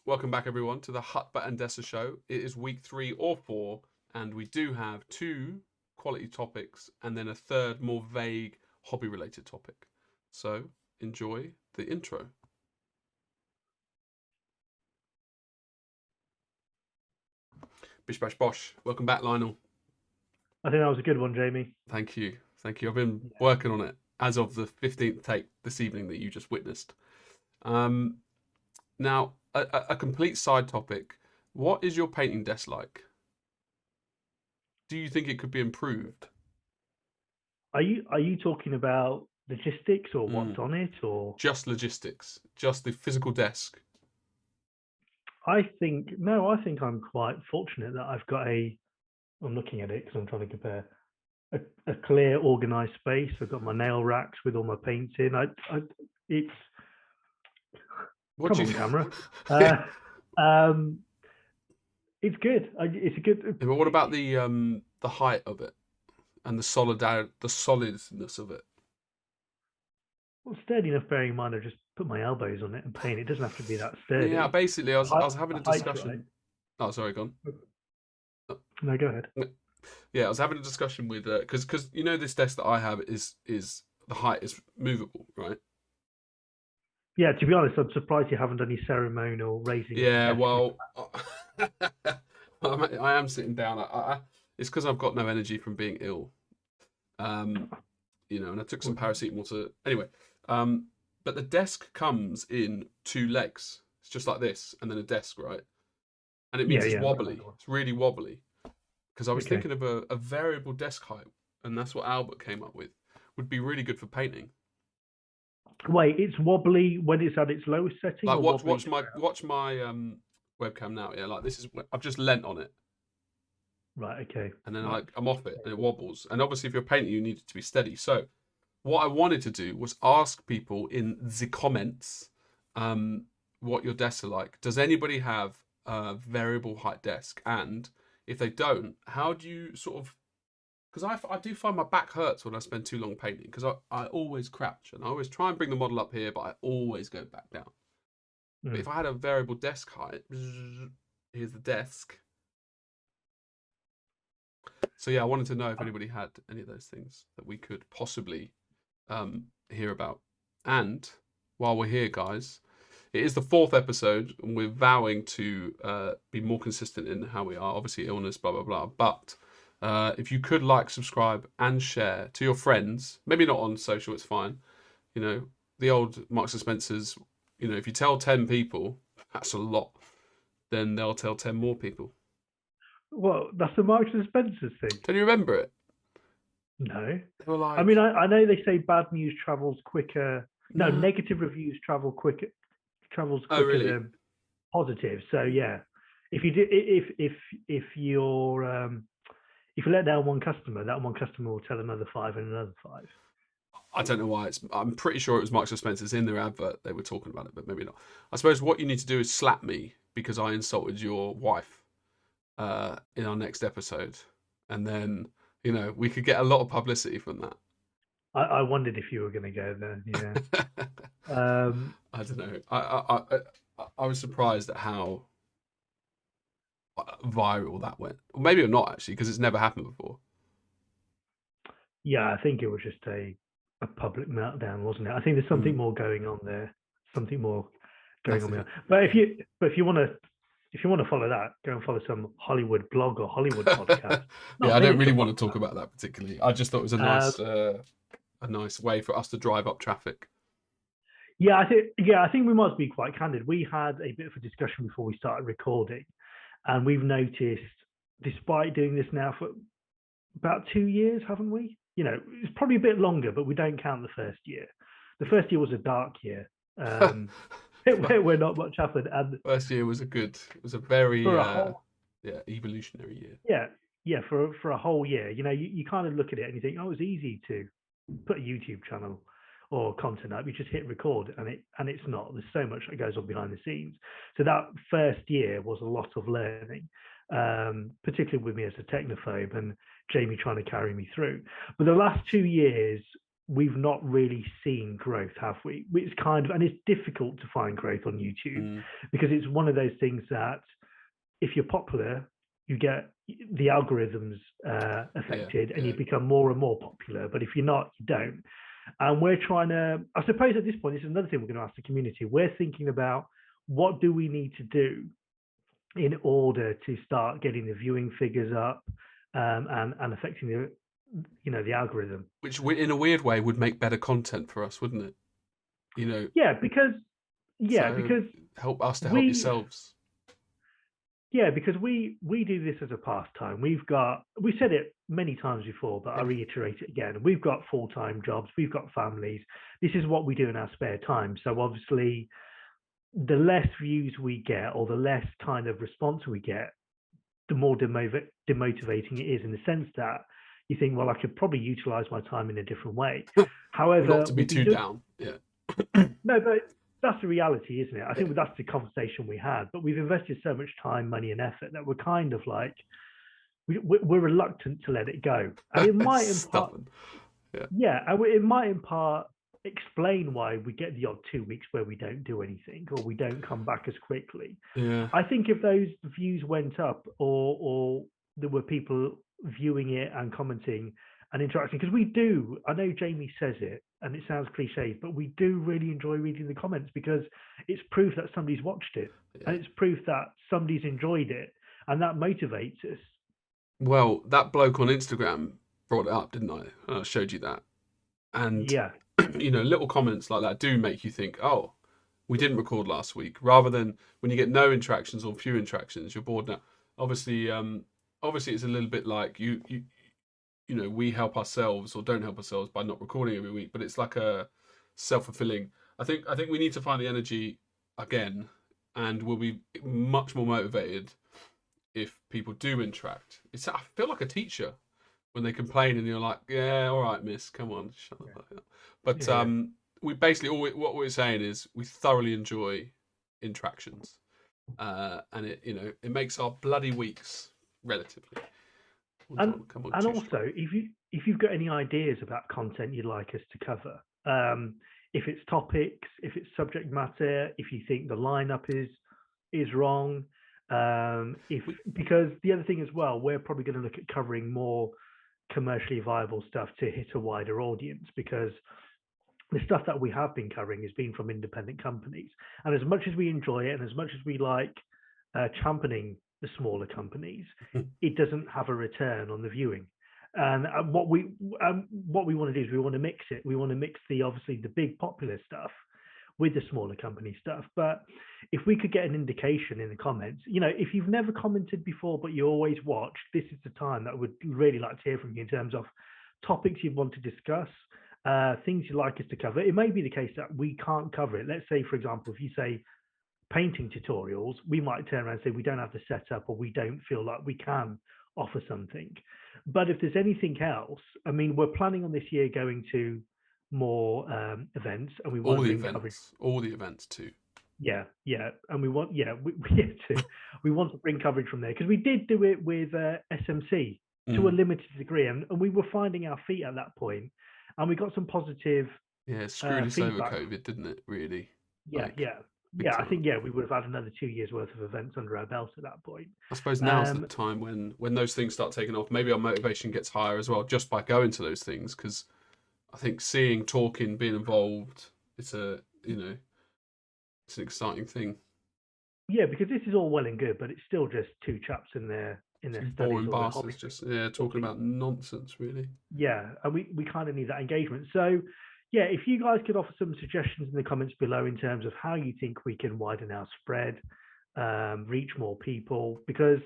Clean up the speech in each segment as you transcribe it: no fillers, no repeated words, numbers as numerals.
Welcome back, everyone, to the Hutber and Desa show. It is week 3 or 4, and we do have 2 quality topics and then a third, more vague, hobby-related topic. So, enjoy the intro. Bish bash bosh. Welcome back, Lionel. I think that was a good one, Jamie. Thank you. Thank you. I've been working on it as of the 15th take this evening that you just witnessed. Now, a complete side topic. What is your painting desk like? Do you think it could be improved? Are you talking about logistics or what's on it, or just logistics, just the physical desk? I think I'm quite fortunate that I've got I'm looking at it because I'm trying to compare a clear, organized space. I've got my nail racks with all my paints in. It's what come do you on, camera. It's good. It's a good. But what about the height of it and the solidness of it? Well, sturdy enough, bearing in mind I just put my elbows on it and paint. It doesn't have to be that sturdy. Yeah, basically, I was having a discussion. Right. Oh, sorry, go on. No, go ahead. Yeah, I was having a discussion with because you know this desk that I have is the height is movable, right? Yeah, to be honest, I'm surprised you haven't done any ceremonial raising. Yeah, well, I am sitting down. It's because I've got no energy from being ill. You know, and I took some paracetamol to anyway. But the desk comes in 2 legs. It's just like this, and then a desk, right? And it means it's wobbly. It's really wobbly. Because I was thinking of a variable desk height, and that's what Albert came up with. Would be really good for painting. Wait, it's wobbly when it's at its lowest setting. Like watch my webcam now. Yeah, like this is. I've just leant on it. Right. Okay. And then I'm off it, and it wobbles. And obviously, if you're painting, you need it to be steady. So, what I wanted to do was ask people in the comments, what your desks are like. Does anybody have a variable height desk? And if they don't, how do you sort of? Because I do find my back hurts when I spend too long painting. Because I always crouch and I always try and bring the model up here, but I always go back down. But if I had a variable desk height, here's the desk. So yeah, I wanted to know if anybody had any of those things that we could possibly hear about. And while we're here, guys, it is the 4th episode, and we're vowing to be more consistent in how we are. Obviously, illness, blah blah blah. But if you could like, subscribe, and share to your friends, maybe not on social, it's fine. You know, the old Marks and Spencers. You know, if you tell 10 people, that's a lot. Then they'll tell 10 more people. Well, that's the Marks and Spencers thing. Can you remember it? No. They were like... I mean, I know they say bad news travels quicker. No, negative reviews travels quicker than positive. So yeah, if you let down one customer, that one customer will tell another 5 and another 5. I don't know why. I'm pretty sure it was Marks and Spencer's in their advert. They were talking about it, but maybe not. I suppose what you need to do is slap me because I insulted your wife in our next episode, and then you know we could get a lot of publicity from that. I wondered if you were going to go there. Yeah. I don't know. I was surprised at how viral that went. Or maybe not actually, because it's never happened before. Yeah, I think it was just a public meltdown, wasn't it? I think there's something more going on there. Something more going on there. But if you want to follow that, go and follow some Hollywood blog or Hollywood podcast. Yeah, I don't really want to talk about that particularly. I just thought it was a nice way for us to drive up traffic. Yeah, I think we must be quite candid. We had a bit of a discussion before we started recording, and we've noticed, despite doing this now for about 2 years, haven't we? You know, it's probably a bit longer, but we don't count the first year. The first year was a dark year. Where not much happened. And first year was a very evolutionary year. Yeah, for a whole year. You know, you kind of look at it and you think, oh, it's easy to put a YouTube channel or content up. You just hit record, and it's not. There's so much that goes on behind the scenes. So that first year was a lot of learning, particularly with me as a technophobe and Jamie trying to carry me through. But the last 2 years, we've not really seen growth, have we? It's kind of, and it's difficult to find growth on YouTube because it's one of those things that if you're popular, you get the algorithms affected and you become more and more popular. But if you're not, you don't. And we're trying to, I suppose at this point, this is another thing we're going to ask the community. We're thinking about what do we need to do in order to start getting the viewing figures up and affecting the algorithm. Which in a weird way would make better content for us, wouldn't it? Because help us to help yourselves. Yeah, because we do this as a pastime. We said it many times before, but I reiterate it again. We've got full-time jobs, we've got families. This is what we do in our spare time. So obviously the less views we get or the less kind of response we get, the more demotivating it is, in the sense that you think, well, I could probably utilize my time in a different way. However, not to be too down. Yeah. No, but that's the reality, isn't it? I think that's the conversation we had. But we've invested so much time, money, and effort that we're kind of like we're reluctant to let it go. And it might in part, it might in part explain why we get the odd 2 weeks where we don't do anything or we don't come back as quickly. Yeah. I think if those views went up or there were people viewing it and commenting and interacting, because we do, I know Jamie says it and it sounds cliche, but we do really enjoy reading the comments because it's proof that somebody's watched it and it's proof that somebody's enjoyed it, and that motivates us. Well, that bloke on Instagram brought it up, didn't I? I showed you that. And little comments like that do make you think, oh, we didn't record last week, rather than when you get no interactions or few interactions, you're bored now. Obviously it's a little bit like we help ourselves or don't help ourselves by not recording every week, but it's like a self-fulfilling. I think we need to find the energy again, and we'll be much more motivated if people do interact. I feel like a teacher when they complain and you're like, yeah, all right, miss, come on, shut up. But we basically what we're saying is we thoroughly enjoy interactions, and it makes our bloody weeks relatively. And also, if you've got any ideas about content you'd like us to cover, if it's topics, if it's subject matter, if you think the lineup is wrong, because the other thing as well, we're probably going to look at covering more commercially viable stuff to hit a wider audience, because the stuff that we have been covering has been from independent companies, and as much as we enjoy it and as much as we like championing the smaller companies, it doesn't have a return on the viewing. And what we want to do is we want to mix it. We want to mix obviously the big popular stuff with the smaller company stuff. But if we could get an indication in the comments, if you've never commented before but you always watch, this is the time that I would really like to hear from you in terms of topics you'd want to discuss, things you'd like us to cover. It may be the case that we can't cover it. Let's say, for example, if you say painting tutorials, we might turn around and say we don't have the setup or we don't feel like we can offer something. But if there's anything else, I mean, we're planning on this year going to more events, and we want all the events too. And we want we want to bring coverage from there, because we did do it with SMC to a limited degree, and we were finding our feet at that point, and we got some positive screwed us over COVID, didn't it, really? I think we would have had another 2 years worth of events under our belt at that point. I suppose now's the time when those things start taking off. Maybe our motivation gets higher as well, just by going to those things, because I think seeing, talking, being involved, it's an exciting thing. Yeah, because this is all well and good, but it's still just two chaps in their studies. Boring bastards, just talking about nonsense, really. Yeah, and we kind of need that engagement. So, yeah, if you guys could offer some suggestions in the comments below in terms of how you think we can widen our spread, reach more people, because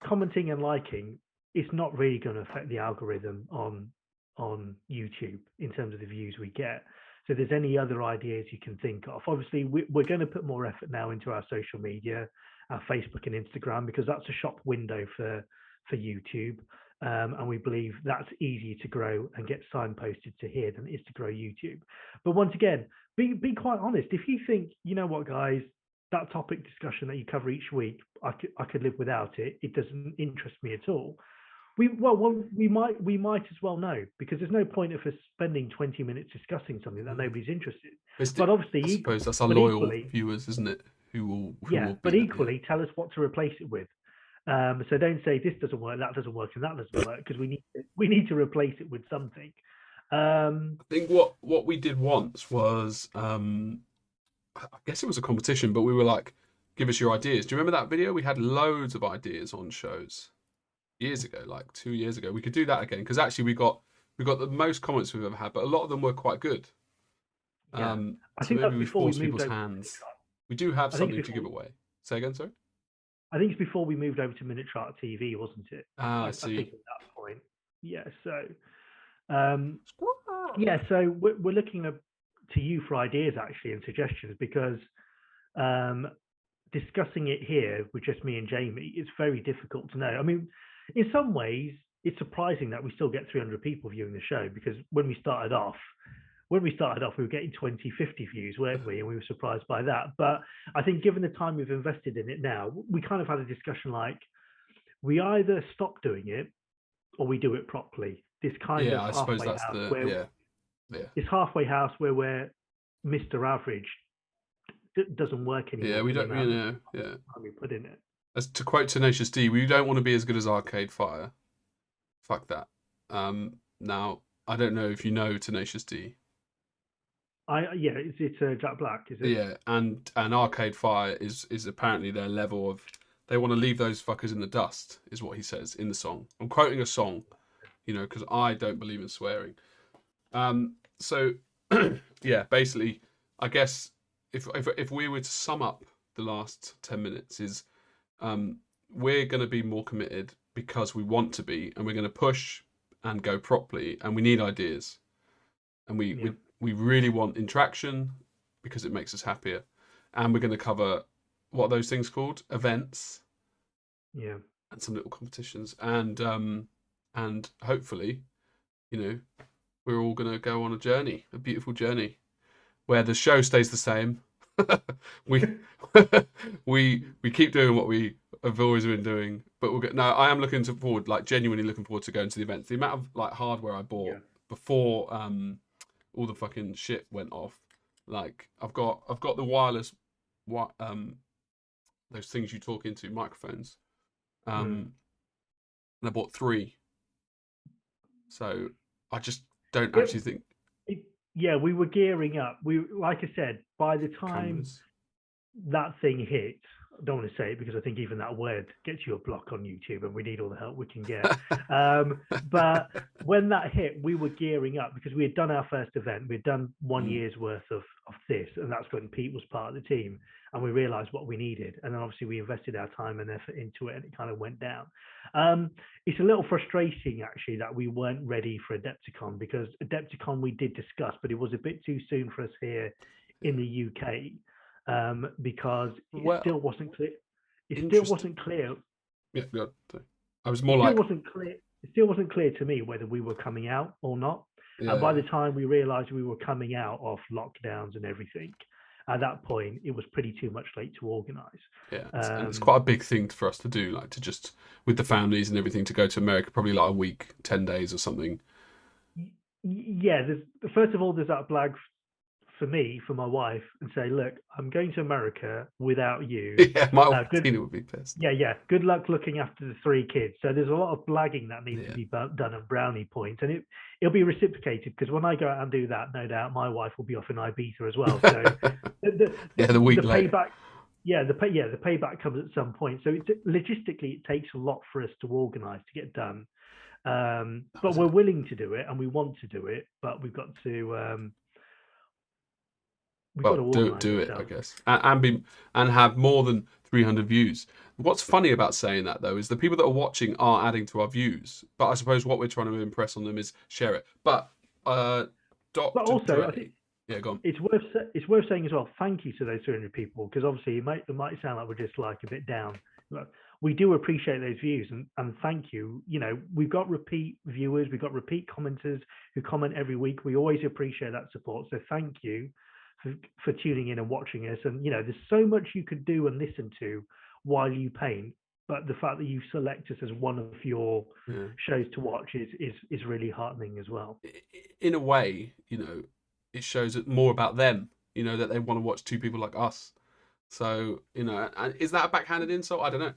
commenting and liking is not really going to affect the algorithm on YouTube in terms of the views we get. So if there's any other ideas you can think of, obviously we're going to put more effort now into our social media, our Facebook and Instagram, because that's a shop window for YouTube. And we believe that's easier to grow and get signposted to here than it is to grow YouTube. But once again, be quite honest. If you think, you know what, guys, that topic discussion that you cover each week, I could live without it. It doesn't interest me at all. we might as well know, because there's no point of us spending 20 minutes discussing something that nobody's interested in. But obviously, I suppose that's our but loyal equally, viewers, isn't it? Who yeah, will be but there. Yeah. equally, tell us what to replace it with. So don't say this doesn't work, that doesn't work, and that doesn't work, because we need to replace it with something. I think what we did once was, I guess it was a competition, but we were like, give us your ideas. Do you remember that video? We had loads of ideas on shows years ago, like 2 years ago. We could do that again, because actually we got the most comments we've ever had, but a lot of them were quite good. Yeah, I So think maybe that's we before we force moved people's over. hands. We do have I think something it's to before, give away. Say again, sorry. I think it's before we moved over to Miniature TV, wasn't it? Ah, I I think see. at that point. Yeah. So, yeah. So we're looking to you for ideas actually and suggestions, because um, discussing it here with just me and Jamie, it's very difficult to know. I mean, in some ways, it's surprising that we still get 300 people viewing the show, because when we started off, we were getting 20, 50 views, weren't we? And we were surprised by that. But I think given the time we've invested in it now, we kind of had a discussion like, we either stop doing it or we do it properly. This kind of Yeah, I suppose that's the yeah. this halfway house where we're Mr. Average doesn't work Yeah, anymore we for the don't, amount of yeah. time we put in it. As to quote Tenacious D, we don't want to be as good as Arcade Fire. Fuck that. Now I don't know if you know Tenacious D. Yeah, it's Jack Black, is it? Yeah, and Arcade Fire is apparently their level of, they want to leave those fuckers in the dust, is what he says in the song. I'm quoting a song, because I don't believe in swearing. So yeah, basically, I guess if we were to sum up the last 10 minutes is, we're going to be more committed because we want to be, and we're going to push and go properly, and we need ideas, and we really want interaction because it makes us happier, and we're going to cover, what are those things called, events, Yeah, and some little competitions, and hopefully, we're all going to go on a journey, a beautiful journey, where the show stays the same. we we keep doing what we have always been doing, but we'll get. No, I am looking forward, like genuinely looking forward to going to the events. The amount of like hardware I bought before all the fucking shit went off. Like I've got the wireless, those things you talk into, microphones, and I bought 3. So I just don't actually think. Yeah, we were gearing up. Like I said, by the time Cameras. that thing hit, I don't want to say it because I think even that word gets you a block on YouTube, and we need all the help we can get. But when that hit, we were gearing up because we had done our first event. We'd done 1 year's worth of this, and that's when Pete was part of the team, and we realized what we needed. And then obviously we invested our time and effort into it, and it kind of went down. It's a little frustrating actually that we weren't ready for Adepticon, because Adepticon we did discuss, but it was a bit too soon for us here in the UK. Because it still wasn't clear. It still wasn't clear. Yeah, I was more like. It still wasn't clear to me whether we were coming out or not. Yeah. And by the time we realised we were coming out of lockdowns and everything, at that point it was pretty too much late to organise. Yeah, and it's quite a big thing for us to do, like to just with the families and everything, to go to America, probably like a week, 10 days or something. Yeah, first of all, there's that blag for me, for my wife, and say, look, I'm going to America without you. Yeah, my wife Tina would be pissed. Yeah. Good luck looking after the 3 kids. So there's a lot of blagging that needs to be done at brownie points, and it'll be reciprocated, because when I go out and do that, no doubt my wife will be off in Ibiza as well. So the week later. Payback. Yeah, the payback comes at some point. So logistically, it takes a lot for us to organise to get done. But we're willing to do it and we want to do it, but we've got to. Do it, I guess, and have more than 300 views. What's funny about saying that though is the people that are watching are adding to our views, but I suppose what we're trying to impress on them is share it. But Dr. also, Dre, I think go on. It's worth saying as well. Thank you to those 300 people, because obviously it might sound like we're just like a bit down. But we do appreciate those views, and thank you. We've got repeat viewers, we've got repeat commenters who comment every week. We always appreciate that support. So thank you for tuning in and watching us. And there's so much you could do and listen to while you paint. but the fact that you select us as one of your Yeah. shows to watch is really heartening as well. In a way, it shows it more about them. That they want to watch two people like us. So and is that a backhanded insult? I don't know.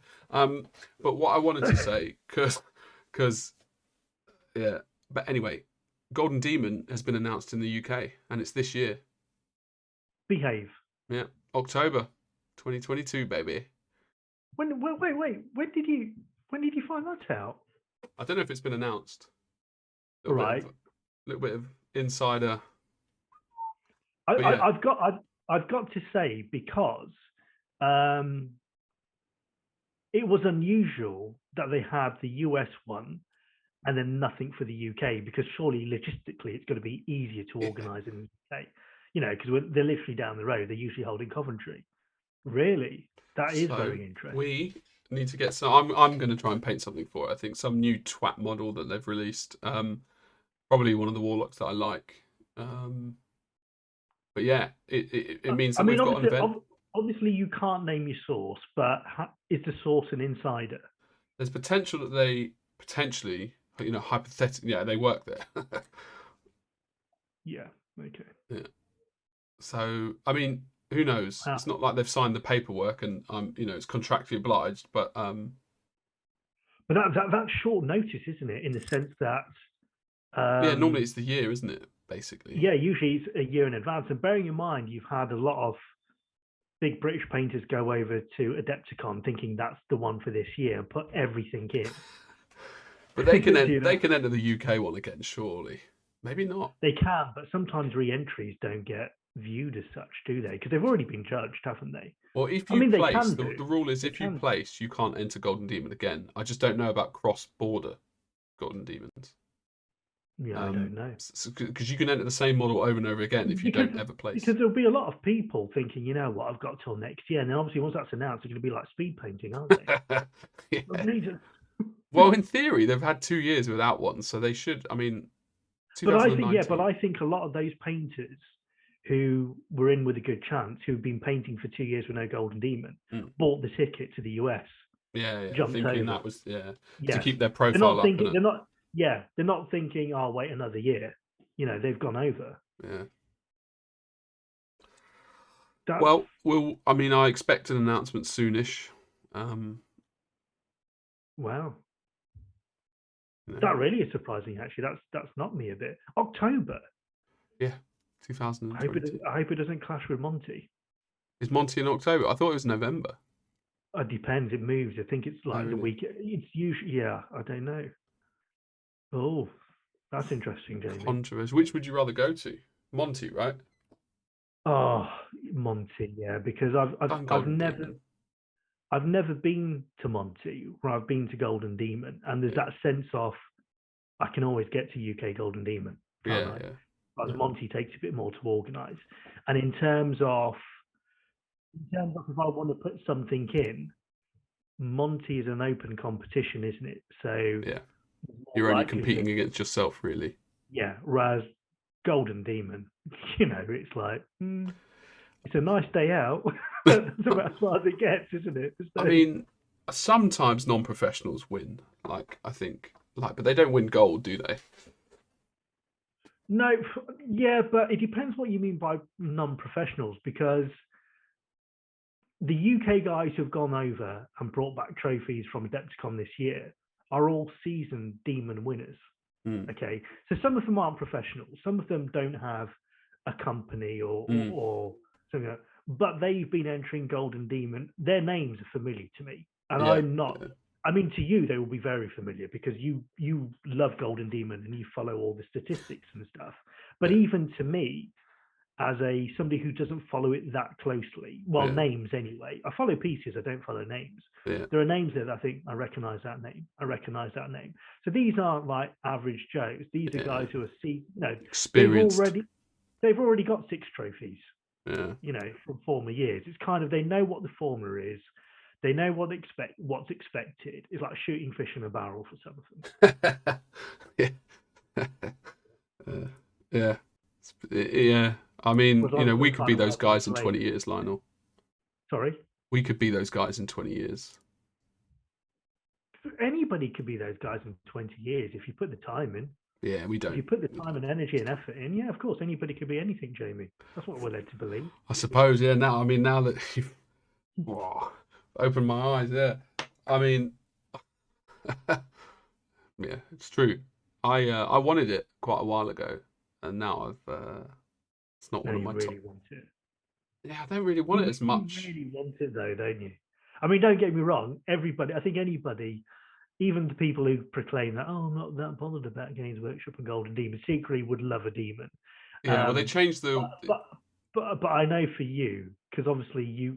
But what I wanted to say, because yeah. But anyway, Golden Demon has been announced in the UK, and it's this year. Behave. Yeah, October 2022, baby. Wait. When did you find that out? I don't know if it's been announced. Right. Little bit of insider. I've got to say, because it was unusual that they had the US one and then nothing for the UK, because surely logistically it's going to be easier to organise in the UK. Because they're literally down the road. They're usually holding Coventry. Really, that is very interesting. We need to get some. I'm going to try and paint something for it. I think some new twat model that they've released. Probably one of the warlocks that I like. But yeah, it means that we've got an event. Obviously, you can't name your source, but is the source an insider? There's potential that they potentially, hypothetically, they work there. Yeah. Okay. Yeah. So, I mean, who knows? It's not like they've signed the paperwork and it's contractually obliged, but that's short notice, isn't it? In the sense that normally it's the year, isn't it? Basically. Yeah, usually it's a year in advance. And bearing in mind, you've had a lot of big British painters go over to Adepticon thinking that's the one for this year and put everything in. But they can they can enter the UK one again, surely. Maybe not. They can, but sometimes re-entries don't get viewed as such, do they? Because they've already been judged, haven't they? Well, if you place, the rule is if you place, you can't enter Golden Demon again. I just don't know about cross-border Golden Demons. Yeah, I don't know. Because you can enter the same model over and over again if you don't ever place. Because there'll be a lot of people thinking, you know what, I've got till next year. And then obviously once that's announced, it's going to be like speed painting, aren't they? Yeah. Well, in theory, they've had 2 years without one, so they should, I mean, but I think a lot of those painters who were in with a good chance, who've been painting for 2 years with no Golden Demon, bought the ticket to the US. Jumped thinking over. That was to keep their profile up. They're not thinking, oh, wait another year. They've gone over. Yeah. I expect an announcement soonish. Wow. That really is surprising, actually. That's not me a bit. October. Yeah, 2022. I hope it doesn't clash with Monty. Is Monty in October? I thought it was November. It depends. It moves. I think it's like the week. It's usually, I don't know. Oh, that's interesting, Jamie. Controversy. Which would you rather go to? Monty, right? Oh, Monty, yeah, because I've never been to Monty, or I've been to Golden Demon, and there's that sense of I can always get to UK Golden Demon. Whereas Monty takes a bit more to organise. And in terms of if I want to put something in, Monty is an open competition, isn't it? So you're only competing against yourself, really. Yeah, whereas Golden Demon, it's like it's a nice day out. That's about as far as it gets, isn't it? I mean, sometimes non-professionals win. But they don't win gold, do they? No, yeah, but it depends what you mean by non-professionals, because the UK guys who've gone over and brought back trophies from Adepticon this year are all seasoned Demon winners. Okay, so some of them aren't professionals. Some of them don't have a company or something like that, but they've been entering Golden Demon. Their names are familiar to me, and I'm not. I mean, to you, they will be very familiar because you love Golden Demon and you follow all the statistics and stuff. But even to me, as somebody who doesn't follow it that closely, names anyway. I follow pieces, I don't follow names. Yeah. There are names that I think I recognise that name. So these aren't like average Joes. These are guys who are experienced. They've already got 6 trophies. Yeah. From former years. It's kind of, they know what the formula is. They know what's expected. It's like shooting fish in a barrel for some of them. Yeah. I mean, we could be those guys in 20 years, Lionel. Sorry? We could be those guys in 20 years. Anybody could be those guys in 20 years if you put the time in. Yeah, we don't. If you put the time and energy and effort in, yeah, of course, anybody could be anything, Jamie. That's what we're led to believe. I suppose, yeah. Now, I mean, now that you've opened my eyes, yeah. I mean, yeah, it's true. I wanted it quite a while ago, and now it's not No, one of you my really top. want it. Yeah, I don't really want it as much. You really want it though, don't you? I mean, don't get me wrong. Everybody, I think anybody, even the people who proclaim that, oh, I'm not that bothered about Games Workshop and Golden Demon, secretly would love a demon. Yeah, well, they changed the. But I know for you, because obviously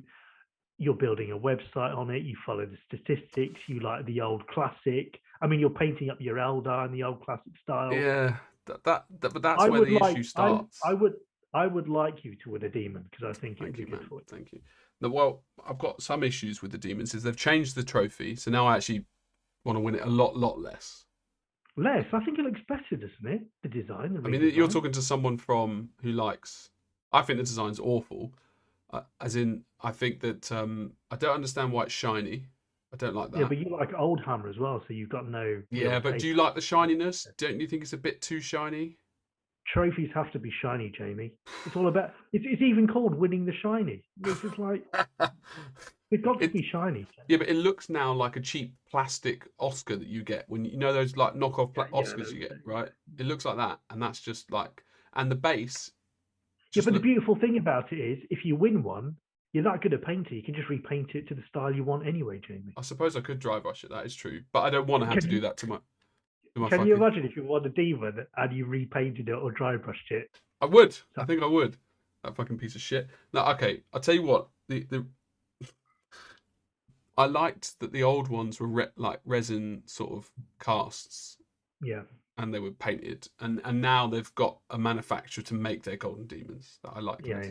you're building a website on it. You follow the statistics. You like the old classic. I mean, you're painting up your Eldar in the old classic style. Yeah, but that's where the issue starts. I would like you to win a demon because I think it would be good for you. Thank you. No, well, I've got some issues with the demons. Is they've changed the trophy, so now I actually want to win it a lot less. Less? I think it looks better, doesn't it? The design. I mean, you're talking to someone who likes. I think the design's awful. As in, I think that I don't understand why it's shiny. I don't like that. Yeah, but you like old Hammer as well, so you've got no. Yeah, but do you like the shininess? Don't you think it's a bit too shiny? Trophies have to be shiny, Jamie. It's all about. It's even called winning the shiny. It's just like it's got to be shiny. Yeah, but it looks now like a cheap plastic Oscar that you get when you know those like knockoff Oscars you get, right? It looks like that, and that's just like, and the base. Yeah, but the beautiful thing about it is, if you win one, you're not good at painting. You can just repaint it to the style you want anyway, Jamie. I suppose I could dry brush it. That is true, but I don't want to have to do that to my. Can you imagine if you won a demon and you repainted it or dry brushed it? I would. I think I would. That fucking piece of shit. No, okay. I'll tell you what. I liked that the old ones were like resin sort of casts. Yeah. And they were painted, and now they've got a manufacturer to make their golden demons that I like. Yeah.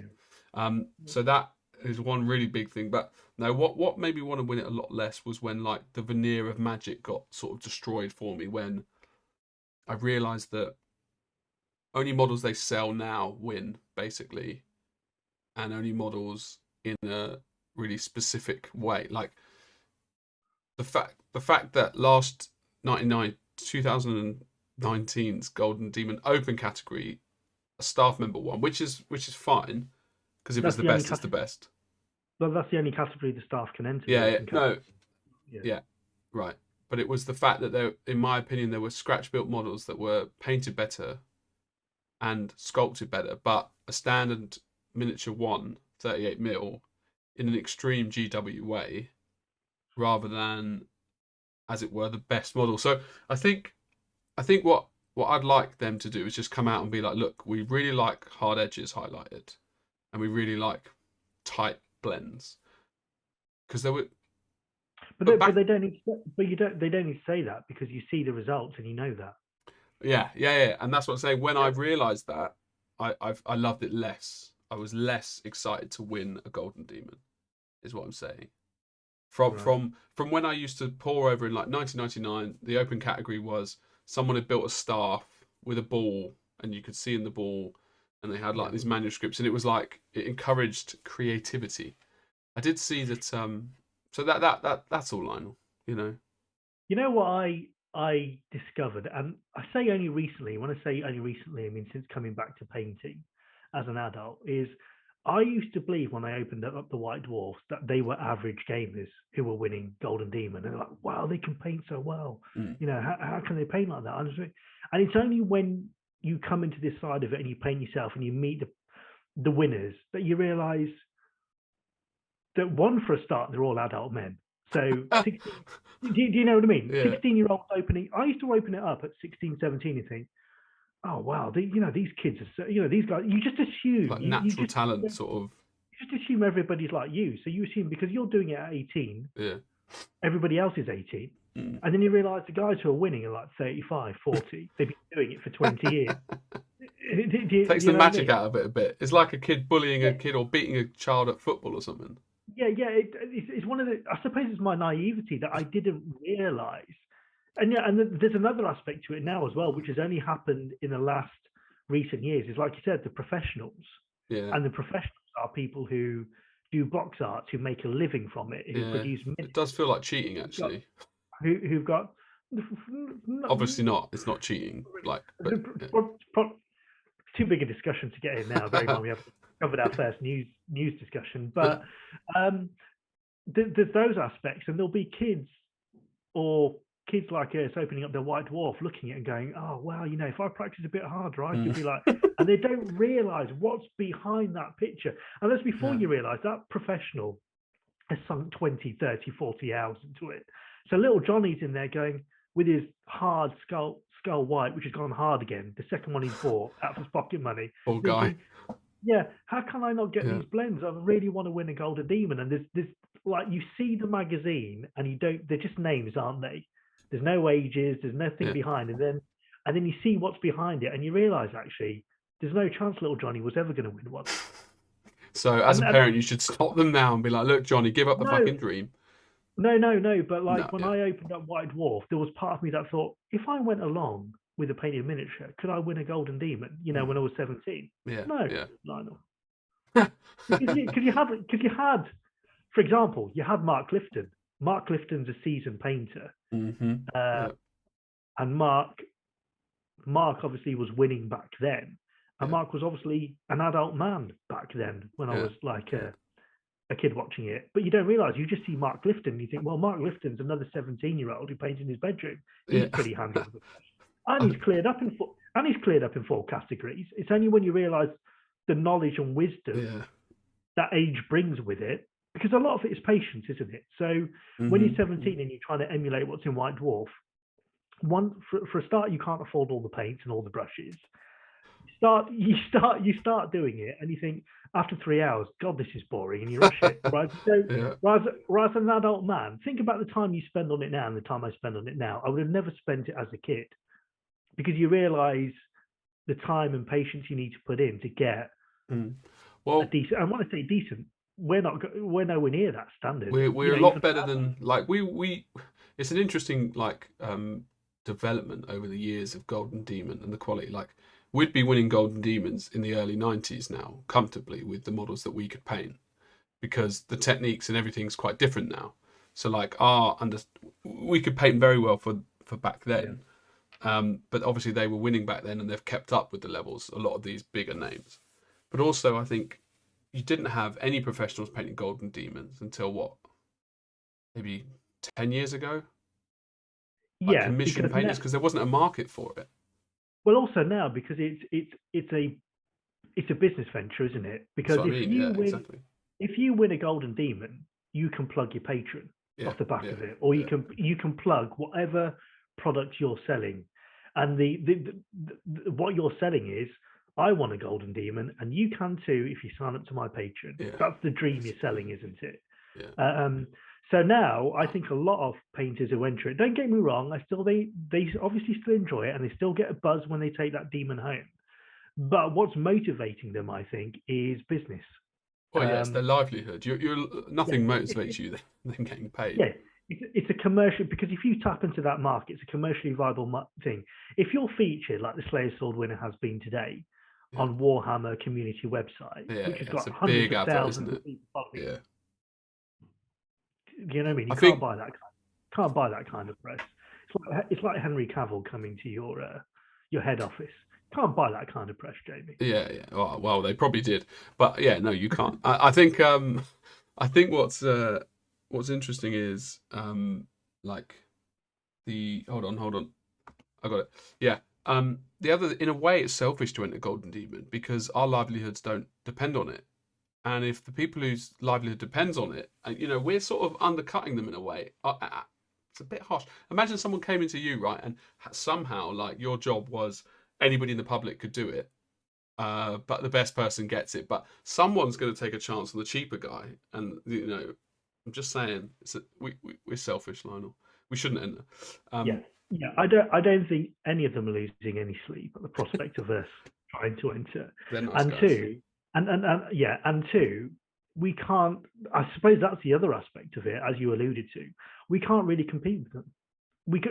So that is one really big thing. But no, what made me want to win it a lot less was when like the veneer of magic got sort of destroyed for me, when I realised that only models they sell now win, basically, and only models in a really specific way. Like the fact that last 2019's Golden Demon Open category, a staff member won, which is fine, because if it's the best, it's the best. Well, that's the only category the staff can enter. Yeah, right. But it was the fact that there, in my opinion, there were scratch-built models that were painted better and sculpted better, but a standard miniature 38mm in an extreme GW way, rather than, as it were, the best model. So I think what I'd like them to do is just come out and be like, look, we really like hard edges highlighted, and we really like tight blends, because there were. But they don't need to, they don't need to say that, because you see the results and you know that. Yeah, and that's what I'm saying. When I realised that, I loved it less. I was less excited to win a Golden Demon, is what I'm saying. From when I used to pore over in like 1999, the open category was someone had built a staff with a ball, and you could see in the ball, and they had like these manuscripts, and it was like it encouraged creativity. I did see that. So that's all, Lionel. You know. You know what I discovered, and I say only recently. When I say only recently, I mean since coming back to painting as an adult, is I used to believe when I opened up the White Dwarfs that they were average gamers who were winning Golden Demon. And they're like, wow, they can paint so well. You know, how can they paint like that? And it's only when you come into this side of it and you paint yourself and you meet the winners that you realise that, one, for a start, they're all adult men. So 16, do you know what I mean? Yeah. 16-year-olds opening. I used to open it up at 16, 17 and think, oh wow, these kids are, these guys. You just assume like natural talent, sort of. You just assume everybody's like you. So you assume because you're doing it at 18, everybody else is 18, and then you realise the guys who are winning are like 35, 40. They've been doing it for 20 years. Takes the magic out of it a bit. It's like a kid bullying a kid or beating a child at football or something. Yeah. It's one of the. I suppose it's my naivety that I didn't realise. And there's another aspect to it now as well, which has only happened in the last recent years. Is like you said, the professionals. Yeah. And the professionals are people who do box art, who make a living from it, who produce. It does feel like cheating, actually. who've got Obviously not. It's not cheating. Like, but, yeah. too big a discussion to get in now. Bear in mind we haven't covered our first news discussion, but there's those aspects, and there'll be kids like us opening up their White Dwarf, looking at it and going, "Oh well, if I practice a bit harder, I could be like," and they don't realise what's behind that picture. And that's before you realise that professional has sunk 20, 30, 40 hours into it. So little Johnny's in there going with his hard skull white, which has gone hard again. The second one he's bought out of his pocket money. Poor guy. Yeah, how can I not get these blends? I really want to win a Golden Demon. And there's like, you see the magazine and you don't. They're just names, aren't they? There's no ages. There's nothing behind. And then you see what's behind it, and you realise actually there's no chance little Johnny was ever going to win one. So as a parent, you should stop them now and be like, "Look, Johnny, give up the fucking dream." No. But like when I opened up White Dwarf, there was part of me that thought, if I went along with a painted miniature, could I win a Golden Demon? When I was 17. Yeah. No, yeah. Lionel. Because you had, for example, you had Mark Clifton. Mark Clifton's a seasoned painter, and Mark obviously was winning back then, and Mark was obviously an adult man back then when I was like a kid watching it. But you don't realise, you just see Mark Clifton and you think, well, Mark Clifton's another 17-year-old who paints in his bedroom. He's pretty handy with it. And he's cleared up in 4 categories. It's only when you realise the knowledge and wisdom that age brings with it, because a lot of it is patience, isn't it? So when you're 17 and you're trying to emulate what's in White Dwarf, for a start, you can't afford all the paints and all the brushes. You start doing it, and you think after 3 hours, God, this is boring, and you rush it. Right? So, whereas an adult man, think about the time you spend on it now and the time I spend on it now. I would have never spent it as a kid, because you realise the time and patience you need to put in to get a decent. And when I say decent, we're nowhere near that standard. We're a lot better than like we. It's an interesting development over the years of Golden Demon and the quality. Like, we'd be winning Golden Demons in the early 90s now comfortably with the models that we could paint, because the techniques and everything's quite different now. So like we could paint very well for back then. But obviously they were winning back then, and they've kept up with the levels, a lot of these bigger names. But also I think you didn't have any professionals painting Golden Demons until maybe 10 years ago? Like commission painters, because there wasn't a market for it. Well, also now, because it's a business venture, isn't it? Because if you win a Golden Demon, you can plug your patron off the back of it, or you can plug whatever product you're selling, and the what you're selling is, I want a Golden Demon, and you can too if you sign up to my patron. That's the dream you're selling, isn't it? So now I think a lot of painters who enter it, don't get me wrong, they obviously still enjoy it, and they still get a buzz when they take that demon home. But what's motivating them, I think, is business. Well, yes, their livelihood. Nothing motivates you than getting paid. Yeah, it's a commercial, because if you tap into that market, it's a commercially viable thing. If you're featured like the Slayer Sword winner has been today on Warhammer community website, which has got hundreds of thousands of people following, you know what I mean? You can't buy that kind of press. It's like Henry Cavill coming to your head office. Can't buy that kind of press, Jamie. Yeah. Well, they probably did, but no, you can't. I think what's interesting is like the hold on, I got it. Yeah. The other, in a way, it's selfish to enter Golden Demon because our livelihoods don't depend on it. And if the people whose livelihood depends on it, we're sort of undercutting them in a way. It's a bit harsh. Imagine someone came into you, right, and somehow, like, your job was anybody in the public could do it, but the best person gets it. But someone's going to take a chance on the cheaper guy. And, I'm just saying, we're selfish, Lionel. We shouldn't enter. Yeah. I don't think any of them are losing any sleep at the prospect of us trying to enter. They're nice guys. And two, we can't. I suppose that's the other aspect of it, as you alluded to. We can't really compete with them.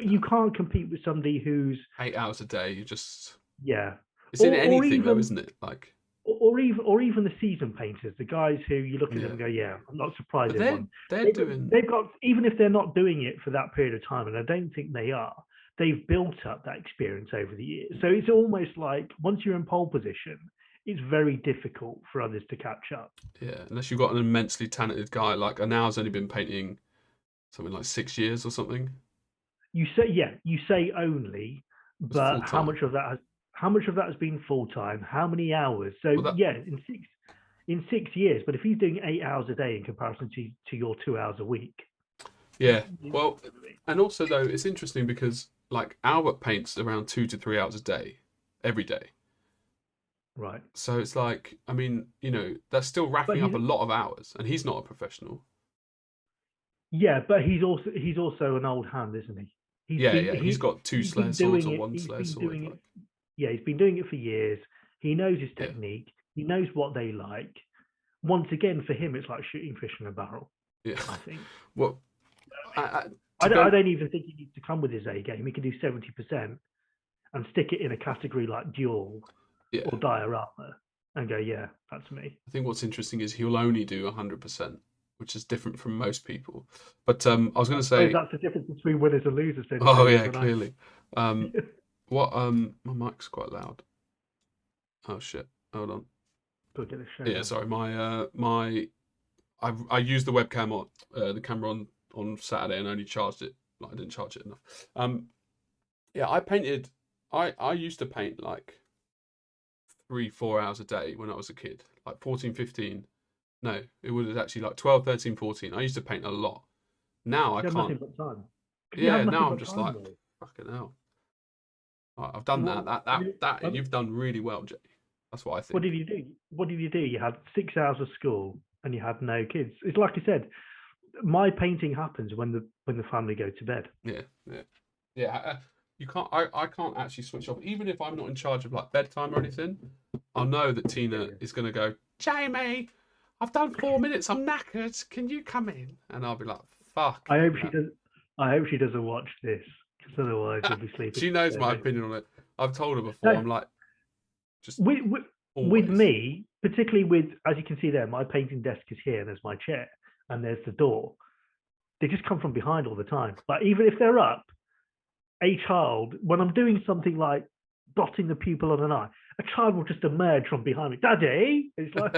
You can't compete with somebody who's 8 hours a day. You just it's in anything though, isn't it? Like, or even the season painters, the guys who you look at them and go, yeah, I'm not surprised But they've won. they're doing. They've got, even if they're not doing it for that period of time, and I don't think they are, they've built up that experience over the years. So it's almost like once you're in pole position, it's very difficult for others to catch up. Yeah, unless you've got an immensely talented guy like Anau's only been painting something like 6 years or something. You say only, but how much of that has been full time? How many hours? So in 6 years. But if he's doing 8 hours a day in comparison to your 2 hours a week. Yeah, well, and also though it's interesting because like Albert paints around 2 to 3 hours a day, every day. Right. So it's like, I mean, that's still racking up a lot of hours, and he's not a professional. Yeah, but he's also an old hand, isn't he? He's got 2 Slayer swords or 1 Slayer sword. Yeah, he's been doing it for years. He knows his technique. He knows what they like. Once again, for him, it's like shooting fish in a barrel. Yeah, I think. Well, I don't even think he needs to come with his A game. He can do 70% and stick it in a category like duel or diorama and go, yeah, that's me. I think what's interesting is he'll only do 100%, which is different from most people. But I was going to say that's the difference between winners and losers. Oh yeah, clearly. What? My mic's quite loud. Oh shit! Hold on. Yeah, sorry. I used the webcam on the camera on Saturday and only charged it. Like I didn't charge it enough. Yeah, I painted. I used to paint like 3-4 hours a day when I was a kid, like 14, 15. No, it was actually like 12, 13, 14. I used to paint a lot. Now I can't. Nothing but time. Yeah, now I'm just like, fucking hell. Right, I've done that. You've done really well, Jay. That's what I think. What did you do? You had 6 hours of school and you had no kids. It's like I said, my painting happens when the family go to bed. Yeah. You can't. I can't actually switch off, even if I'm not in charge of like bedtime or anything. I'll know that Tina is going to go, Jamie, I've done 4 minutes. I'm knackered. Can you come in? And I'll be like, fuck. I hope she doesn't watch this, because otherwise she'll be sleeping. She knows my opinion on it. I've told her before. I'm like, just with me, particularly with, as you can see there, my painting desk is here, and there's my chair, and there's the door. They just come from behind all the time. But even if they're up, a child, when I'm doing something like dotting the pupil on an eye, a child will just emerge from behind me. Daddy, it's like.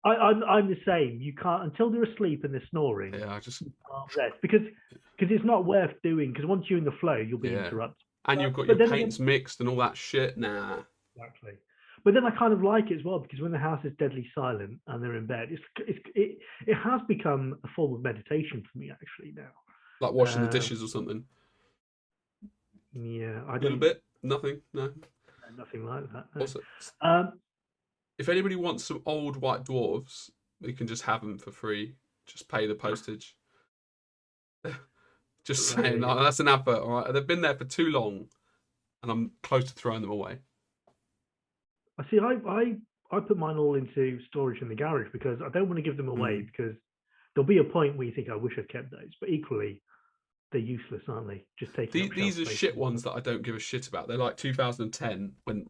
I'm the same. You can't, until they're asleep and they're snoring. Yeah, I just can't rest because it's not worth doing. Because once you're in the flow, you'll be interrupted. And you've got your paints mixed and all that shit. Nah. Exactly. But then I kind of like it as well, because when the house is deadly silent and they're in bed, it has become a form of meditation for me actually now. Like washing the dishes or something. Yeah, a little bit. Nothing. No. Nothing like that. No. Also, if anybody wants some old white dwarves, we can just have them for free. Just pay the postage. Just saying, that's an advert, all right? They've been there for too long, and I'm close to throwing them away. I see. I put mine all into storage in the garage because I don't want to give them away, because there'll be a point where you think I wish I'd kept those, but equally they're useless, aren't they? Just taking these are shit ones that I don't give a shit about. They're like 2010 when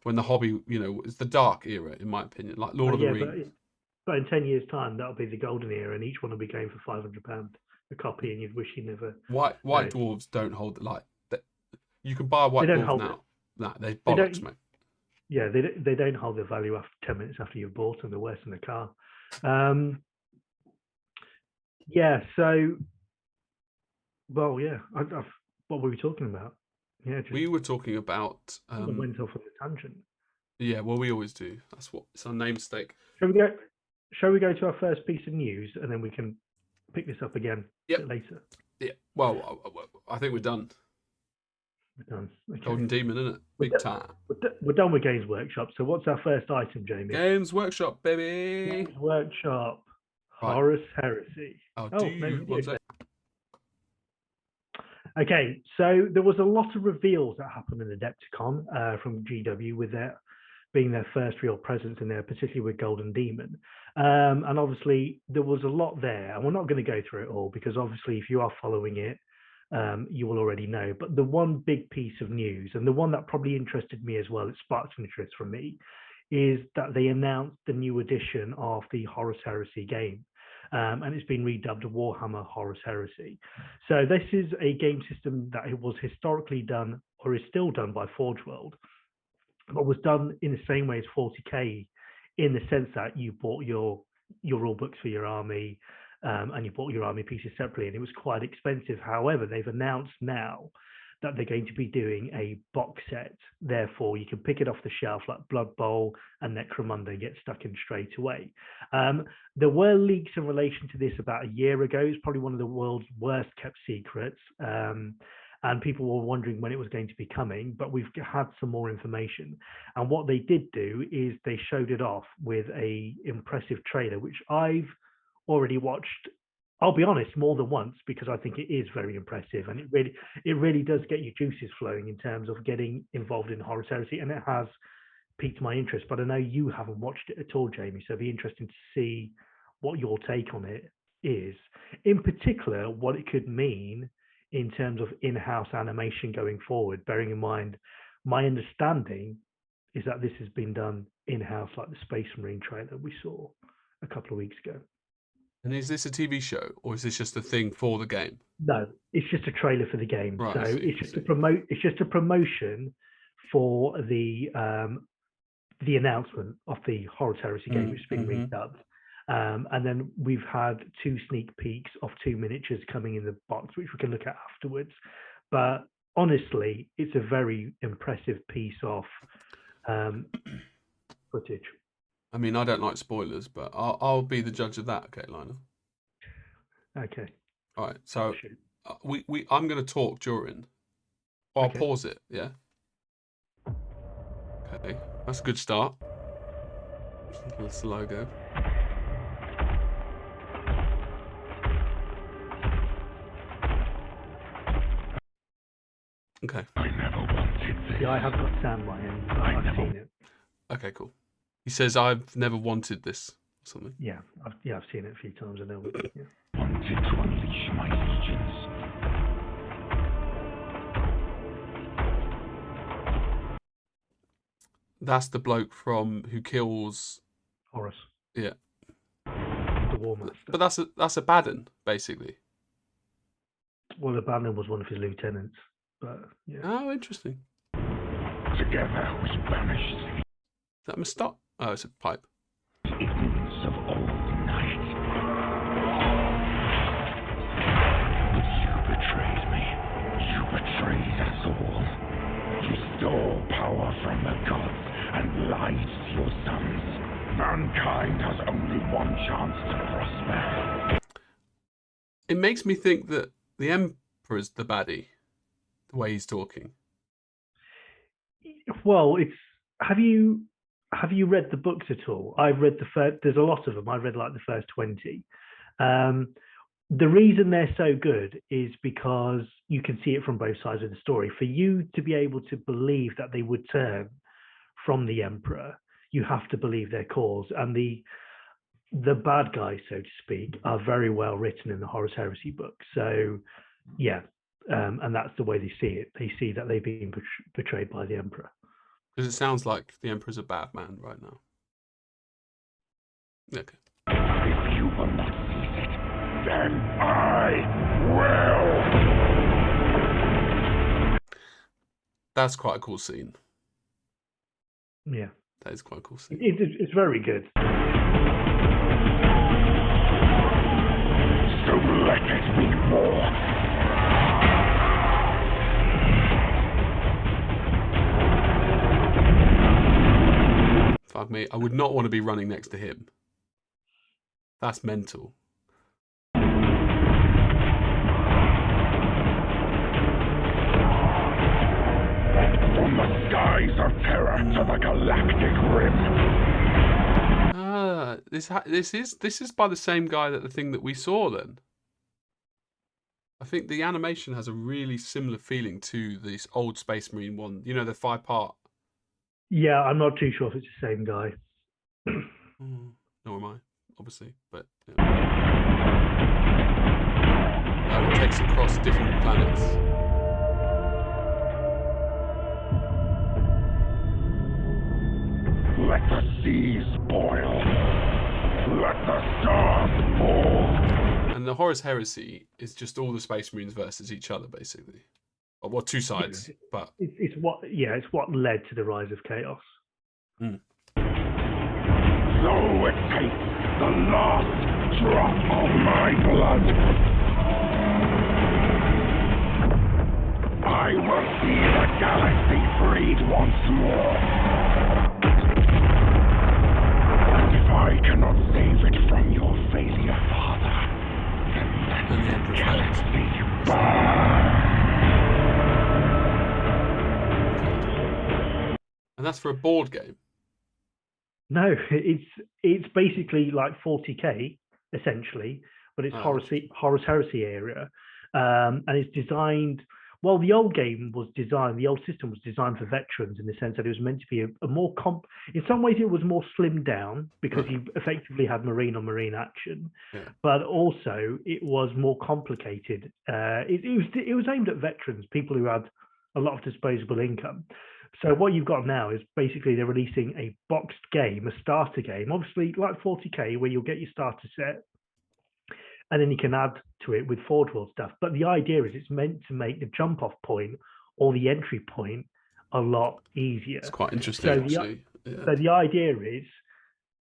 the hobby, is the dark era in my opinion, like Lord of the Rings. But in 10 years' time, that'll be the golden era, and each one will be going for £500 a copy, and you'd wish you never. White dwarves don't hold you can buy a white dwarf now. Nah, they bollocks, mate. Yeah, they don't hold their value after 10 minutes after you've bought them. They're worse than a car. So. Well, yeah. What were we talking about? Yeah, we were talking about. Went off on a tangent. Yeah, well, we always do. It's our namesake. Shall we go to our first piece of news, and then we can pick this up again later? Yeah. Well, I think we're done. We're done. Okay. Golden Demon, isn't it? Big time. We're done with Games Workshop. So what's our first item, Jamie? Games Workshop, baby. Games Workshop. Right. Horus Heresy. Okay, so there was a lot of reveals that happened in Adepticon from GW, with their being their first real presence in there, particularly with Golden Demon. And obviously there was a lot there, and we're not going to go through it all, because obviously if you are following it, you will already know. But the one big piece of news, and the one that probably interested me as well, it sparked interest from me, is that they announced the new edition of the Horus Heresy game. And it's been redubbed Warhammer Horus Heresy. So this is a game system that it was historically done, or is still done, by Forge World, but was done in the same way as 40k, in the sense that you bought your rule books for your army, and you bought your army pieces separately, and it was quite expensive. However, they've announced now that they're going to be doing a box set. Therefore, you can pick it off the shelf like Blood Bowl and Necromunda and get stuck in straight away. There were leaks in relation to this about a year ago. It's probably one of the world's worst kept secrets. And people were wondering when it was going to be coming, but we've had some more information. And what they did do is they showed it off with a impressive trailer, which I've already watched, I'll be honest, more than once, because I think it is very impressive, and it really does get your juices flowing in terms of getting involved in Horus Heresy, and it has piqued my interest. But I know you haven't watched it at all, Jamie, so it'd be interesting to see what your take on it is. In particular, what it could mean in terms of in-house animation going forward, bearing in mind my understanding is that this has been done in-house, like the Space Marine trailer we saw a couple of weeks ago. And is this a TV show, or is this just a thing for the game? No, it's just a trailer for the game. Right, so it's just a promotion for the announcement of the Horus Heresy game, which has been redubbed. And then we've had 2 sneak peeks of 2 miniatures coming in the box, which we can look at afterwards. But honestly, it's a very impressive piece of footage. I mean, I don't like spoilers, but I'll be the judge of that. Okay, Lionel. Okay. All right. So I'm going to talk during. I'll pause it. Yeah. Okay, that's a good start. That's the logo. Okay. I never wanted this. Yeah, I have got sound by him. I've seen it. Okay, cool. He says, "I've never wanted this," or something. Yeah, I've seen it a few times. I know. Yeah. Wanted to unleash my legions. That's the bloke who kills Horus. Yeah. The War Master. But that's a Baden, basically. Well, the Baden was one of his lieutenants. But yeah. Oh, interesting. Together we banished. Is that a stop? Oh, it's a pipe. Ignorance of old night. But you betrayed me. You betrayed us all. You stole power from the gods and lied to your sons. Mankind has only one chance to prosper. It makes me think that the Emperor's the baddie, the way he's talking. Well, have you read the books at all? I've read the first. There's a lot of them. I've read like the first 20. The reason they're so good is because you can see it from both sides of the story. For you to be able to believe that they would turn from the Emperor, you have to believe their cause. And the bad guys, so to speak, are very well written in the Horus Heresy book. So, yeah, and that's the way they see it. They see that they've been betrayed by the Emperor. Because it sounds like the Emperor's a bad man right now. Okay. If you will not seize it, then I will. That's quite a cool scene. Yeah. That is quite a cool scene. It's very good. So let it be more. Fuck me, I would not want to be running next to him. That's mental. From the skies of terror to the galactic rim. Ah, this is by the same guy that the thing that we saw then. I think the animation has a really similar feeling to this old Space Marine one. You know, the 5-part. Yeah, I'm not too sure if it's the same guy. Nor am I, obviously. But it takes a across different planets. Let the seas boil. Let the stars fall. And the Horus Heresy is just all the Space Marines versus each other, basically. Or well, two sides, but it's what led to the rise of chaos. Mm. So it takes the last drop of my blood. I will see the galaxy freed once more. And if I cannot save it from your failure, Father, then let the galaxy burn. And that's for a board game. No, it's basically like 40k essentially, but it's Horus Heresy area, and it's designed. Well, the old game was designed. The old system was designed for veterans in the sense that it was meant to be a more in some ways, it was more slimmed down because you effectively had marine on marine action, but also it was more complicated. It was aimed at veterans, people who had a lot of disposable income. So what you've got now is basically they're releasing a boxed game, a starter game, obviously like 40k, where you'll get your starter set, and then you can add to it with Forge World stuff. But the idea is it's meant to make the jump-off point or the entry point a lot easier. It's quite interesting, so the idea is,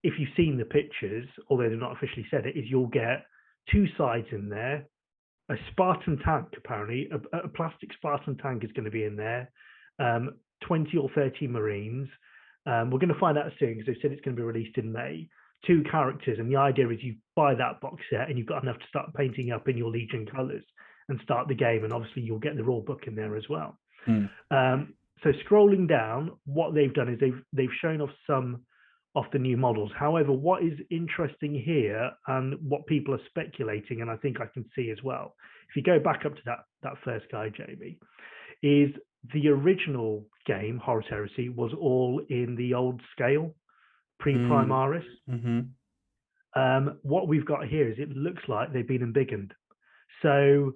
if you've seen the pictures, although they've not officially said it, is you'll get two sides in there, a Spartan tank, apparently, a plastic Spartan tank is going to be in there, 20 or 30 Marines. We're going to find out soon because they've said it's going to be released in May. 2 characters, and the idea is you buy that box set and you've got enough to start painting up in your Legion colours and start the game, and obviously you'll get the rule book in there as well. So scrolling down, what they've done is they've shown off some of the new models. However, what is interesting here and what people are speculating, and I think I can see as well, if you go back up to that first guy, Jamie, is the original game, Horus Heresy, was all in the old scale, pre-Primaris. What we've got here is it looks like they've been embiggened. So